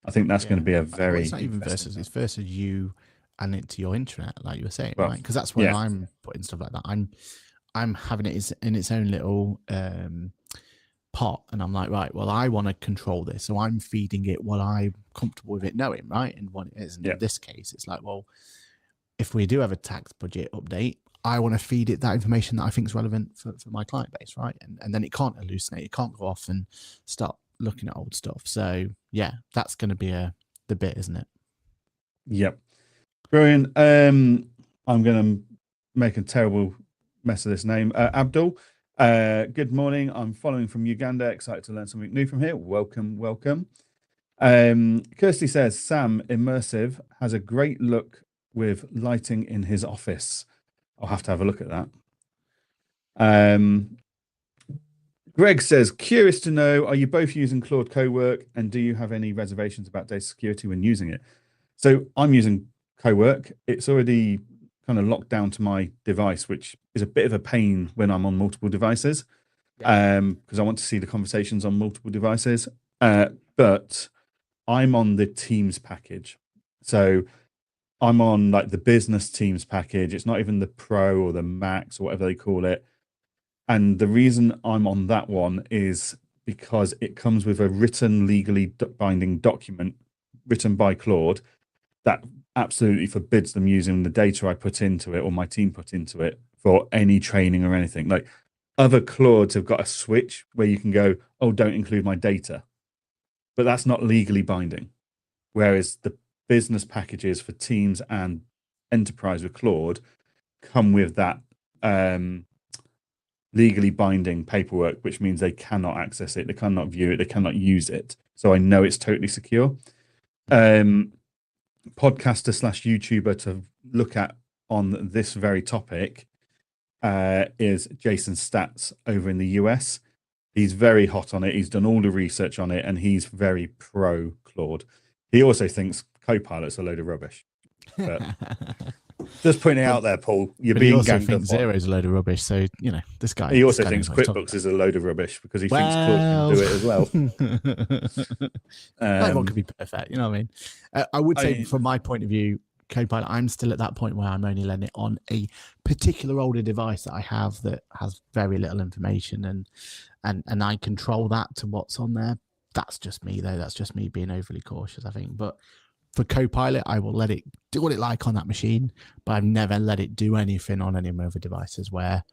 I think that's going to be a very it's not even versus, it's versus you and it to your internet, like you were saying, well, right? Because that's where I'm putting stuff like that. I'm having it in its own little pot, and I'm like, right, well, I want to control this, so I'm feeding it what I'm comfortable with it knowing, right? And what it is. And in this case, it's like, well, if we do have a tax budget update, I want to feed it that information that I think is relevant for my client base, right? And then it can't hallucinate, it can't go off and start looking at old stuff. So yeah, that's going to be the bit, isn't it? Yep. Brilliant. I'm going to make a terrible mess of this name. Abdul, good morning. I'm following from Uganda. Excited to learn something new from here. Welcome. Kirsty says, Sam Immersive has a great look with lighting in his office. I'll have to have a look at that. Greg says, curious to know, are you both using Claude Cowork, and do you have any reservations about data security when using it? So I'm using Cowork. It's already kind of locked down to my device, which is a bit of a pain when I'm on multiple devices, because I want to see the conversations on multiple devices. But I'm on the Teams package. So I'm on like the business Teams package. It's not even the Pro or the Max or whatever they call it. And the reason I'm on that one is because it comes with a written, legally binding document written by Claude that absolutely forbids them using the data I put into it or my team put into it for any training or anything. Like other Claudes have got a switch where you can go, oh, don't include my data. But that's not legally binding. Whereas the business packages for Teams and Enterprise with Claude come with that legally binding paperwork, which means they cannot access it, they cannot view it, they cannot use it. So I know it's totally secure. Podcaster / YouTuber to look at on this very topic is Jason Stats over in the US. He's very hot on it. He's done all the research on it, and he's very pro Claude. He also thinks Copilot's a load of rubbish. But just putting it out there, Paul, you're being also ganged up. Xero's a load of rubbish. So, you know, this guy. He also thinks QuickBooks is a load of rubbish because he thinks Claude can do it as well. What could be perfect? You know what I mean? I would say, from my point of view, Copilot, I'm still at that point where I'm only letting it on a particular older device that I have that has very little information, and I control that to what's on there. That's just me, though. That's just me being overly cautious, I think. But for Copilot, I will let it do what it like on that machine, but I've never let it do anything on any of my other devices where,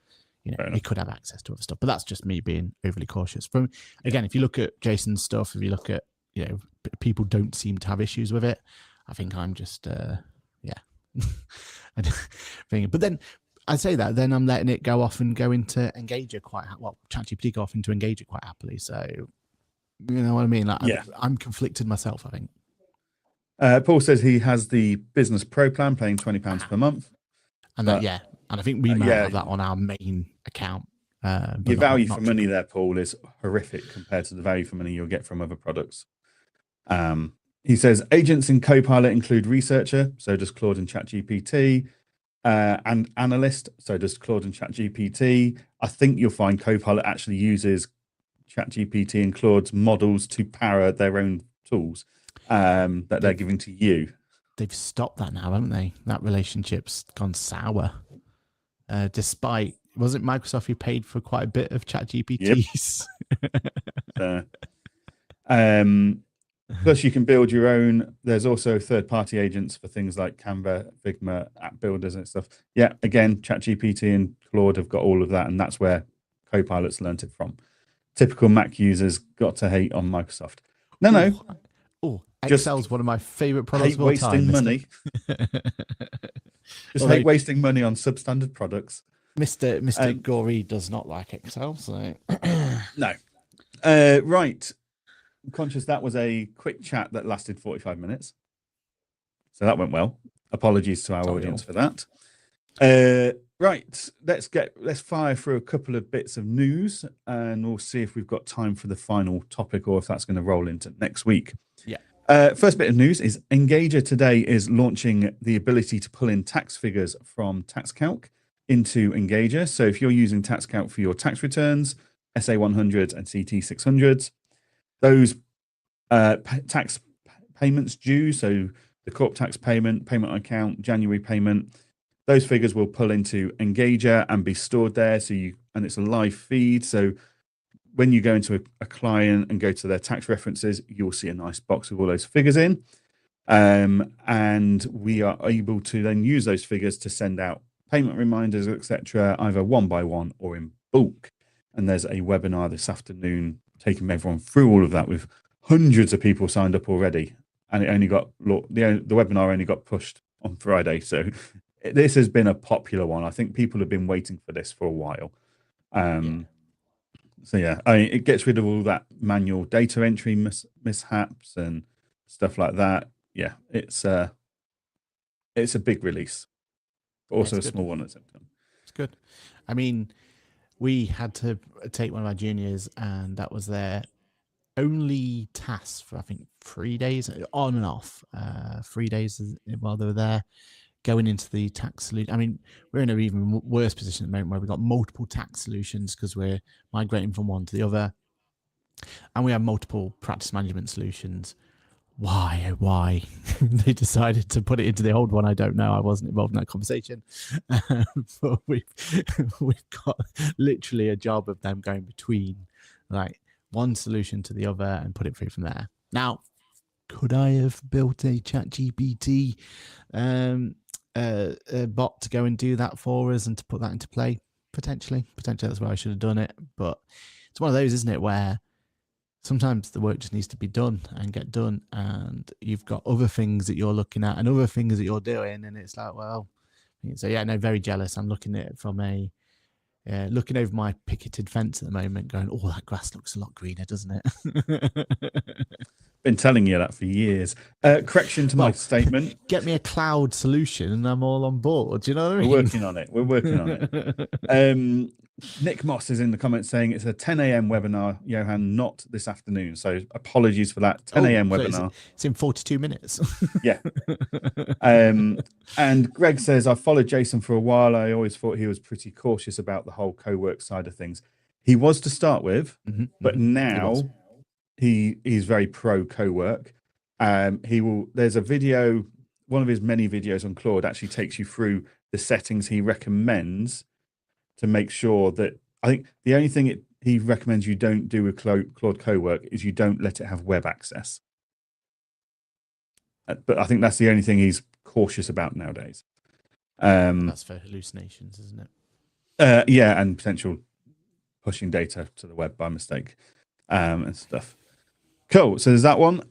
you know, it could have access to other stuff. But that's just me being overly cautious. From again, if you look at Jason's stuff, if you look at, you know, people don't seem to have issues with it. I think I'm just but then I say that, then I'm letting it go off and go into Engager ChatGPT go off into Engager quite happily. So you know what I mean? Like, I'm conflicted myself, I think. Paul says he has the Business Pro plan, paying £20 per month. And and I think we might have that on our main account. Your value for money there, Paul, is horrific compared to the value for money you'll get from other products. He says agents in Copilot include researcher, so does Claude and ChatGPT, and analyst, so does Claude and ChatGPT. I think you'll find Copilot actually uses ChatGPT and Claude's models to power their own tools that they're giving to you. They've stopped that now, haven't they? That relationship's gone sour. Despite, wasn't Microsoft who paid for quite a bit of ChatGPTs? Yep. Plus, you can build your own. There's also third-party agents for things like Canva, Figma, app builders and stuff. Yeah, again, ChatGPT and Claude have got all of that, and that's where Copilot's learnt it from. Typical Mac users got to hate on Microsoft. No. Oh, Excel's one of my favorite products of all time. Wasting money. Hate wasting money on substandard products. Mr. Gorey does not like Excel, so no. Right. I'm conscious that was a quick chat that lasted 45 minutes. So that went well. Apologies to our audience for that. Right. Let's fire through a couple of bits of news, and we'll see if we've got time for the final topic or if that's going to roll into next week. Yeah. First bit of news is Engager today is launching the ability to pull in tax figures from TaxCalc into Engager. So if you're using TaxCalc for your tax returns, SA100s and CT600s, those tax payments due, so the corp tax payment on account, January payment, those figures will pull into Engager and be stored there. And it's a live feed. So when you go into a client and go to their tax references, you'll see a nice box with all those figures in. And we are able to then use those figures to send out payment reminders, etc., either one by one or in bulk. And there's a webinar this afternoon taking everyone through all of that with hundreds of people signed up already. And it only got the webinar only got pushed on Friday. So this has been a popular one. I think people have been waiting for this for a while. So yeah, it gets rid of all that manual data entry mishaps and stuff like that. Yeah, it's a big release, but also a small one at the same time. It's good. I mean, we had to take one of our juniors, and that was their only task for I think 3 days, on and off. 3 days while they were there, going into the tax solution. I mean, we're in an even worse position at the moment where we've got multiple tax solutions because we're migrating from one to the other. And we have multiple practice management solutions. Why, oh, why they decided to put it into the old one, I don't know. I wasn't involved in that conversation. But we've got literally a job of them going between like one solution to the other and put it through from there. Now, could I have built a ChatGPT bot to go and do that for us and to put that into play? Potentially that's where I should have done it. But it's one of those, isn't it, where sometimes the work just needs to be done and get done, and you've got other things that you're looking at and other things that you're doing, and it's like, well, so yeah, no, very jealous. I'm looking at it from looking over my picketed fence at the moment, going, oh, that grass looks a lot greener, doesn't it? Been telling you that for years. Correction to my statement. Get me a cloud solution and I'm all on board. Do you know what I mean? We're working on it. Nick Moss is in the comments saying it's a 10 a.m. webinar, Johan, not this afternoon. So apologies for that. 10 a.m. webinar. It's in 42 minutes. Yeah. And Greg says, I've followed Jason for a while. I always thought he was pretty cautious about the whole co-work side of things. He was to start with, but now he's very pro co-work. There's a video, one of his many videos on Claude actually takes you through the settings he recommends to make sure that, I think the only thing he recommends you don't do with Claude co-work is you don't let it have web access. But I think that's the only thing he's cautious about nowadays. That's for hallucinations, isn't it? Yeah, and potential pushing data to the web by mistake and stuff. Cool. So there's that one.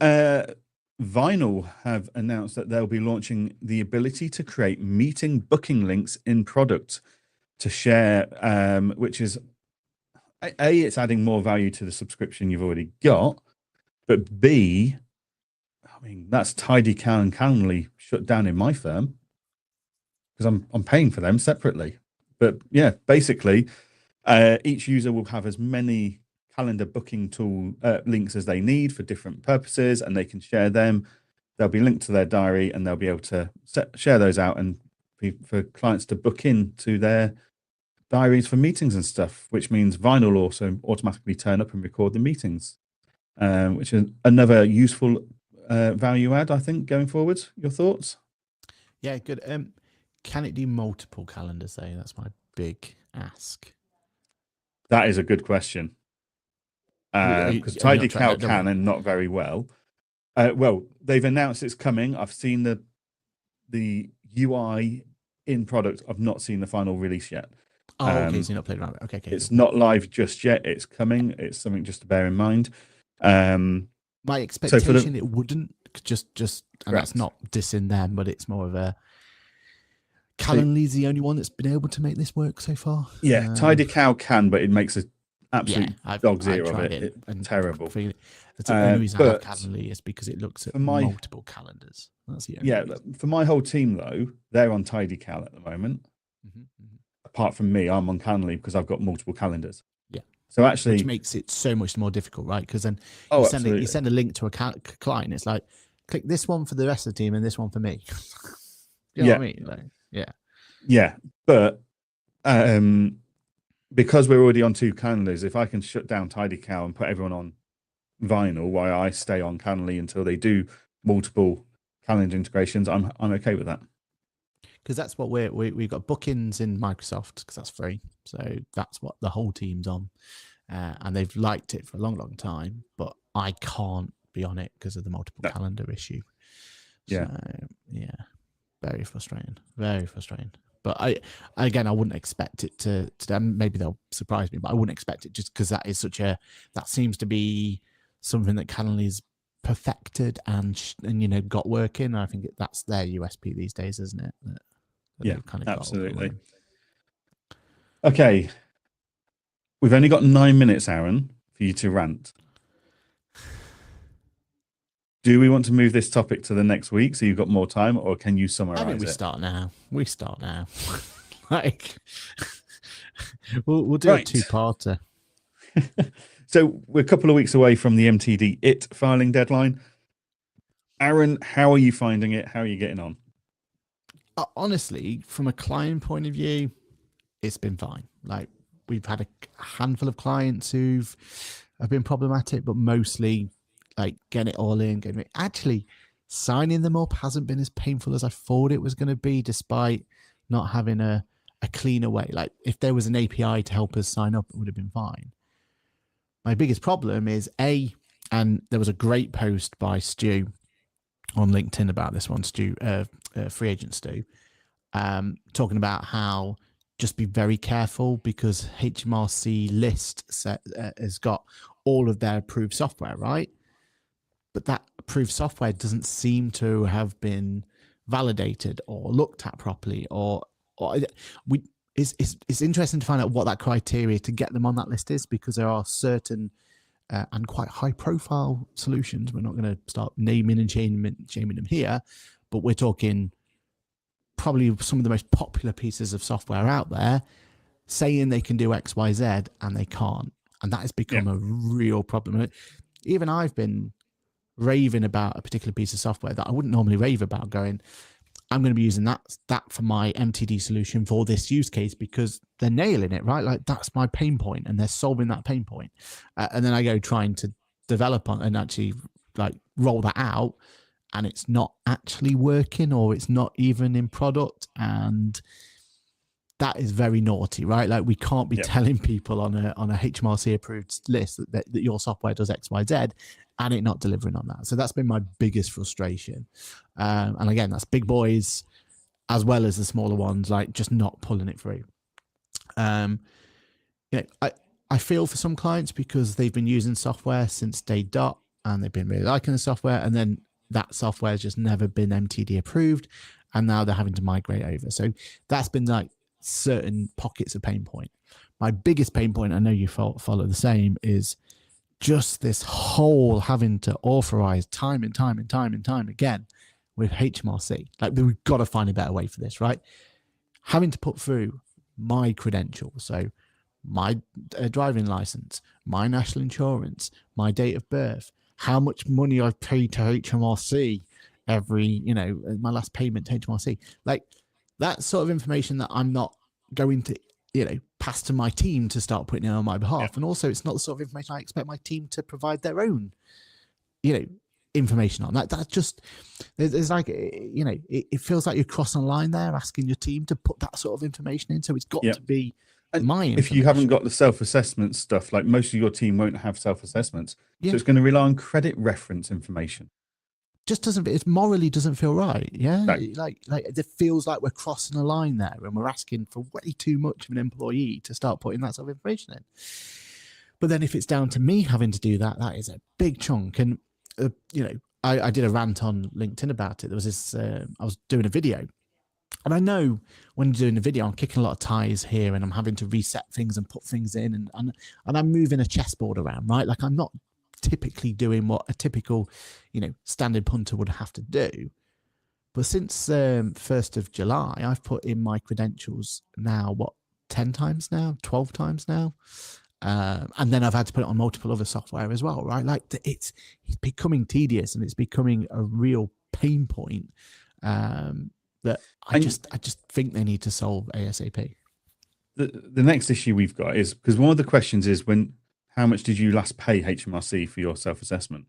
Vinyl have announced that they'll be launching the ability to create meeting booking links in product to share, which is A, it's adding more value to the subscription you've already got, but B, I mean, that's TidyCal and Calendly shut down in my firm because I'm paying for them separately. But yeah, basically, each user will have as many calendar booking tool links as they need for different purposes, and they can share them. They'll be linked to their diary, and they'll be able to share those out and for clients to book in to their diaries for meetings and stuff, which means Vinyl will also automatically turn up and record the meetings, which is another useful value add, I think, going forward. Your thoughts? Yeah, good. Can it do multiple calendars, though? That's my big ask. That is a good question. Because TidyCal can and not very well. Well, they've announced it's coming. I've seen the UI in product. I've not seen the final release yet. Oh, okay. So you're not playing around. Okay. It's not live just yet. It's coming. It's something just to bear in mind. My expectation, it wouldn't just, and that's not dissing them, but it's more of a Calendly's the only one that's been able to make this work so far. Yeah, TidyCal can, but it makes an absolute dog's ear of it. It's terrible. The only reason I have Calendly is because it looks at multiple calendars. That's the only reason. For my whole team, though, they're on TidyCal at the moment. Apart from me, I'm on Calendly because I've got multiple calendars. Yeah. So actually, which makes it so much more difficult, right? Because then you send a link to a client. It's like, click this one for the rest of the team and this one for me. You know what I mean? Like, yeah, but because we're already on 2 calendars, if I can shut down TidyCal and put everyone on Vinyl while I stay on Calendly until they do multiple calendar integrations, I'm okay with that. Because that's what we've got bookings in Microsoft, because that's free. So that's what the whole team's on. And they've liked it for a long, long time, but I can't be on it because of the multiple calendar issue. Yeah. So, yeah, very frustrating. Very frustrating. But I wouldn't expect it to maybe they'll surprise me, but I wouldn't expect it just because that seems to be something that Calendly's perfected and got working. I think that's their USP these days, isn't it? Yeah, absolutely. Okay. We've only got 9 minutes, Aaron, for you to rant. Do we want to move this topic to the next week so you've got more time, or can you summarize it? I think we start now. Like, we'll do a 2-parter. So we're a couple of weeks away from the MTD IT filing deadline. Aaron, how are you finding it? How are you getting on? Honestly, from a client point of view, it's been fine. Like, we've had a handful of clients who've been problematic, but mostly like getting it all in. Actually, signing them up hasn't been as painful as I thought it was going to be, despite not having a cleaner way. Like, if there was an API to help us sign up, it would have been fine. My biggest problem is and there was a great post by Stu on LinkedIn about this one, Stu, free agent Stu, talking about how just be very careful because HMRC list has got all of their approved software, right? But that approved software doesn't seem to have been validated or looked at properly, it's interesting to find out what that criteria to get them on that list is, because there are certain and quite high profile solutions. We're not going to start naming and shaming them here, but we're talking probably some of the most popular pieces of software out there saying they can do X, Y, Z, and they can't. And that has become a real problem. Even I've been raving about a particular piece of software that I wouldn't normally rave about, going, I'm going to be using that for my MTD solution for this use case because they're nailing it, right? Like, that's my pain point and they're solving that pain point. And then I go trying to develop on and actually like roll that out, and it's not actually working, or it's not even in product. And that is very naughty, right? Like, we can't be telling people on a HMRC approved list that your software does X, Y, Z, and it not delivering on that. So that's been my biggest frustration. And again, that's big boys as well as the smaller ones, like just not pulling it through. I feel for some clients because they've been using software since day dot and they've been really liking the software, and then that software has just never been MTD approved, and now they're having to migrate over. So that's been like certain pockets of pain point. My biggest pain point, I know you follow the same, is just this whole having to authorize time and time again with HMRC. Like, we've got to find a better way for this, right? Having to put through my credentials, so my driving license, my national insurance, my date of birth, how much money I've paid to HMRC every, my last payment to HMRC. Like, that sort of information that I'm not going to, pass to my team to start putting in on my behalf. And also, it's not the sort of information I expect my team to provide their own, information on. That just, there's like, it feels like you're crossing a line there, asking your team to put that sort of information in. So it's got to be my information. If you haven't got the self-assessment stuff, like most of your team won't have self-assessments. So it's going to rely on credit reference information. Just doesn't, it morally doesn't feel right. Like it feels like we're crossing a line there and we're asking for way too much of an employee to start putting that sort of information in. But then if it's down to me having to do that, that is a big chunk. And I did a rant on LinkedIn about it. There was this, I was doing a video, and I know when you're doing a video, I'm kicking a lot of ties here and I'm having to reset things and put things in, and I'm moving a chessboard around, right? Like, I'm not typically doing what a typical, standard punter would have to do. But since 1st of July, I've put in my credentials now, 10 times now, 12 times now. And then I've had to put it on multiple other software as well, right? Like it's becoming tedious and it's becoming a real pain point that I just think they need to solve ASAP. The next issue we've got is because one of the questions is how much did you last pay HMRC for your self-assessment?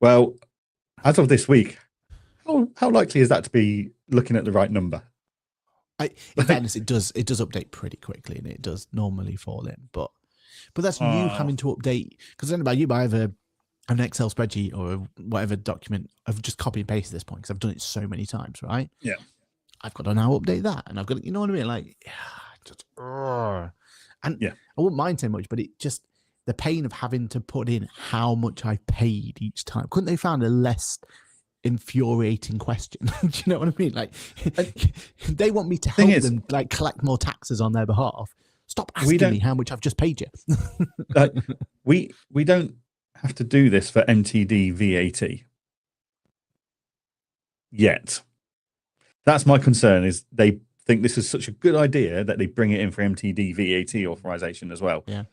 Well, as of this week, how likely is that to be looking at the right number? In fairness, it does update pretty quickly, and it does normally fall in. But that's you having to update, because I don't know about you, but I have an Excel spreadsheet or whatever document. I've just copy and pasted this point because I've done it so many times, right? Yeah. I've got to now update that, and I've got to, you know what I mean? Like, and I wouldn't mind so much, but it just the pain of having to put in how much I paid each time. Couldn't they found a less infuriating question? Do you know what I mean? Like, they want me to help them like collect more taxes on their behalf. Stop asking me how much I've just paid you. we don't have to do this for MTD VAT yet. That's my concern, is they think this is such a good idea that they bring it in for MTD VAT authorization as well. Yeah.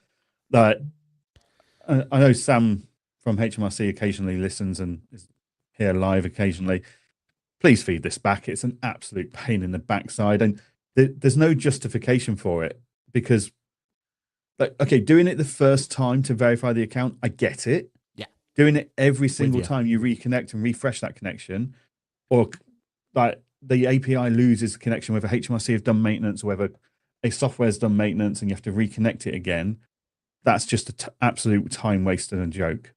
I know Sam from HMRC occasionally listens and is here live occasionally. Please feed this back. It's an absolute pain in the backside, and there's no justification for it, because doing it the first time to verify the account, I get it. Yeah. Doing it every single time you reconnect and refresh that connection, or like the API loses the connection, whether HMRC have done maintenance or whether a software's done maintenance and you have to reconnect it again, that's just an absolute time waste and a joke.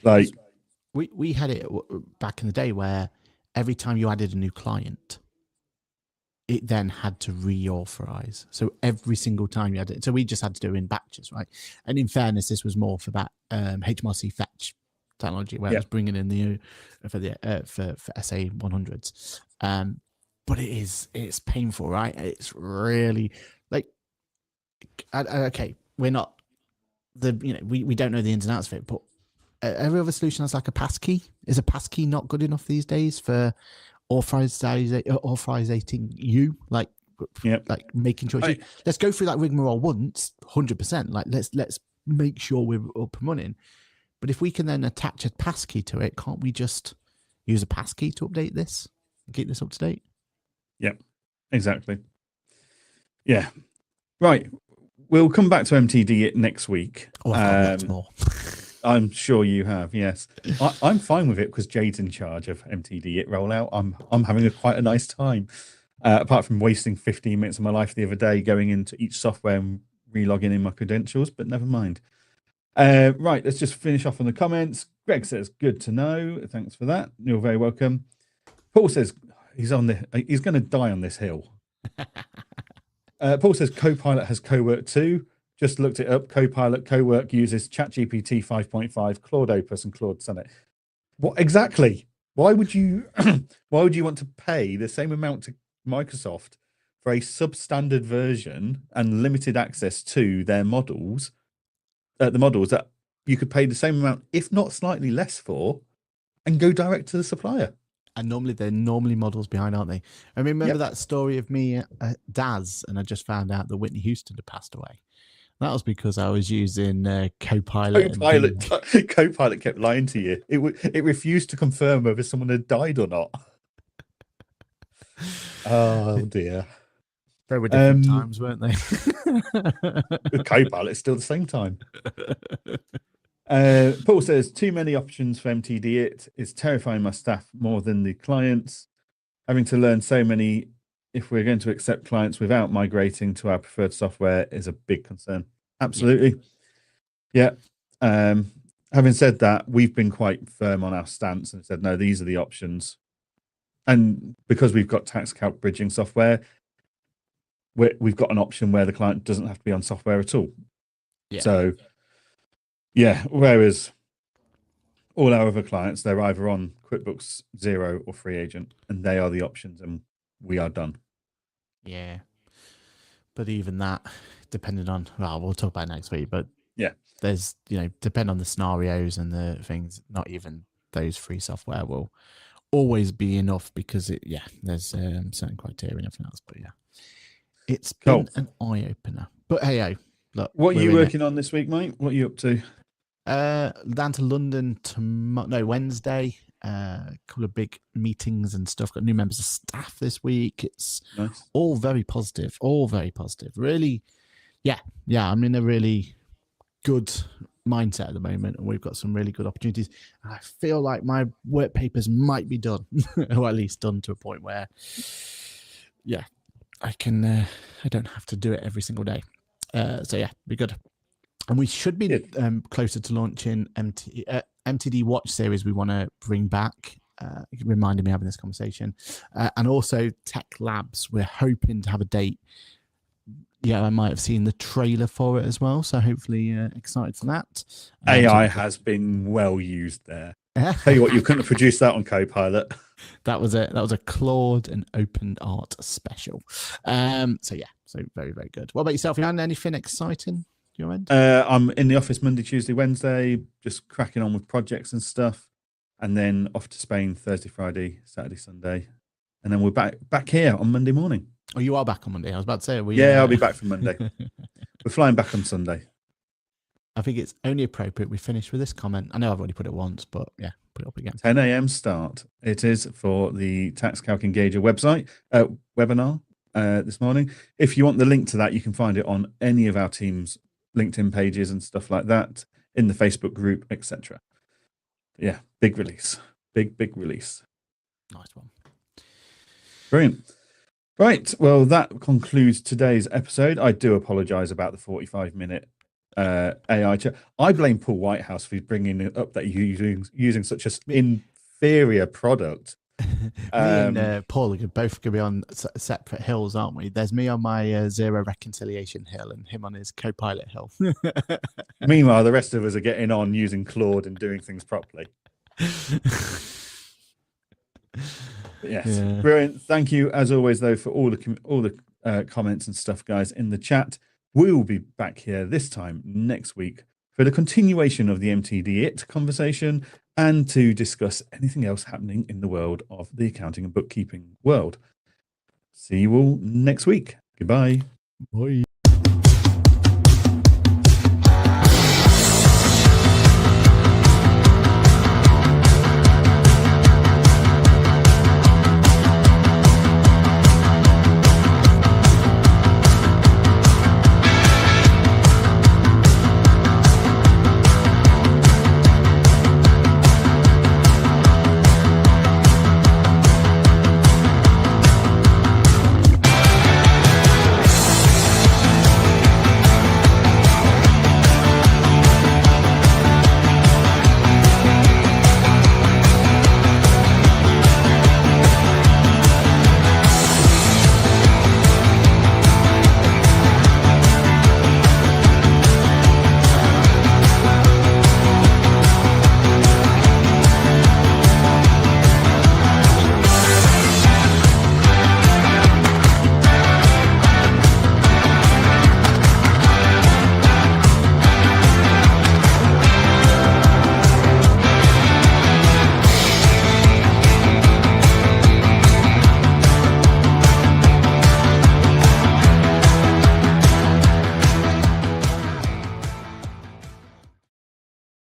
Like, we had it back in the day where every time you added a new client, it then had to reauthorize. So every single time you had it, so we just had to do it in batches, right? And in fairness, this was more for that HMRC fetch technology, where it was bringing in the for SA 100s. But it's painful, right? It's really like, okay, we're not we don't know the ins and outs of it, but every other solution has like a passkey. Is a passkey not good enough these days for authorizing you? Like making sure. Let's go through that rigmarole once, 100%. Like let's make sure we're up and running. But if we can then attach a passkey to it, can't we just use a passkey to update this and keep this up to date? Yep, exactly. Yeah, right. We'll come back to MTD next week. Oh, I've got lots more. I'm sure you have. Yes, I'm fine with it because Jade's in charge of MTD rollout. I'm having quite a nice time. Apart from wasting 15 minutes of my life the other day going into each software and re-logging in my credentials, but never mind. Right, let's just finish off on the comments. Greg says, "Good to know. Thanks for that. You're very welcome." Paul says he's going to die on this hill. Paul says Copilot has Cowork too. Just looked it up. Copilot Cowork uses ChatGPT 5.5, Claude Opus, and Claude Sonnet. What exactly? Why would you want to pay the same amount to Microsoft for a substandard version and limited access to their models? The models that you could pay the same amount, if not slightly less for, and go direct to the supplier. And they're models behind, aren't they? I remember that story of me at Daz, and I just found out that Whitney Houston had passed away. That was because I was using Copilot. Copilot kept lying to you. It refused to confirm whether someone had died or not. Oh dear. They were different times, weren't they? With Copilot, it's still the same time. Paul says, too many options for MTD. It is terrifying my staff more than the clients. Having to learn so many, if we're going to accept clients without migrating to our preferred software, is a big concern. Absolutely. Yeah. Having said that, we've been quite firm on our stance and said, no, these are the options. And because we've got tax calc bridging software, we've got an option where the client doesn't have to be on software at all. Yeah. So, yeah, whereas all our other clients, they're either on QuickBooks Zero or Free Agent, and they are the options, and we are done. Yeah. But even that, depending on, well, we'll talk about it next week, but yeah, there's, depend on the scenarios and the things, not even those free software will always be enough because there's certain criteria and everything else. But yeah, it's been an eye opener. But hey, look, What are we're you in it. working on this week, mate? What are you up to? Down to London tomorrow. No, Wednesday. A couple of big meetings and stuff. Got new members of staff this week. It's Nice. all very positive. All very positive. Really, yeah. I'm in a really good mindset at the moment, and we've got some really good opportunities. And I feel like my work papers might be done, or at least done to a point where, yeah, I can. I don't have to do it every single day. So yeah, be good. And we should be closer to launching MTD Watch series we want to bring back. Reminded me having this conversation. And also Tech Labs. We're hoping to have a date. Yeah, I might have seen the trailer for it as well. So hopefully excited for that. AI has been well used there. Tell you what, you couldn't have produced that on Copilot. That was a Claude and OpenArt special. So very, very good. What about yourself, Jan? Anything exciting? Your end? I'm in the office Monday, Tuesday, Wednesday, just cracking on with projects and stuff, and then off to Spain Thursday, Friday, Saturday, Sunday, and then we're back here on Monday morning. Oh, you are back on Monday. I was about to say, I'll be back from Monday. We're flying back on Sunday. I think it's only appropriate we finish with this comment. I know I've already put it once, but yeah, put it up again. 10 a.m. start. It is for the Tax Calc Engager website webinar this morning. If you want the link to that, you can find it on any of our team's LinkedIn pages and stuff like that, in the Facebook group, etc. Yeah, big release. Big release. Nice one. Brilliant. Right, well, that concludes today's episode. I do apologize about the 45-minute AI chat. I blame Paul Whitehouse for bringing it up that you're using such an inferior product. Me and Paul are both going to be on separate hills, aren't we? There's me on my zero reconciliation hill and him on his Copilot hill. Meanwhile, the rest of us are getting on using Claude and doing things properly. Yes, yeah. Brilliant. Thank you, as always, though, for all the comments and stuff, guys, in the chat. We will be back here this time next week for the continuation of the MTD IT conversation and to discuss anything else happening in the world of the accounting and bookkeeping world. See you all next week. Goodbye. Bye.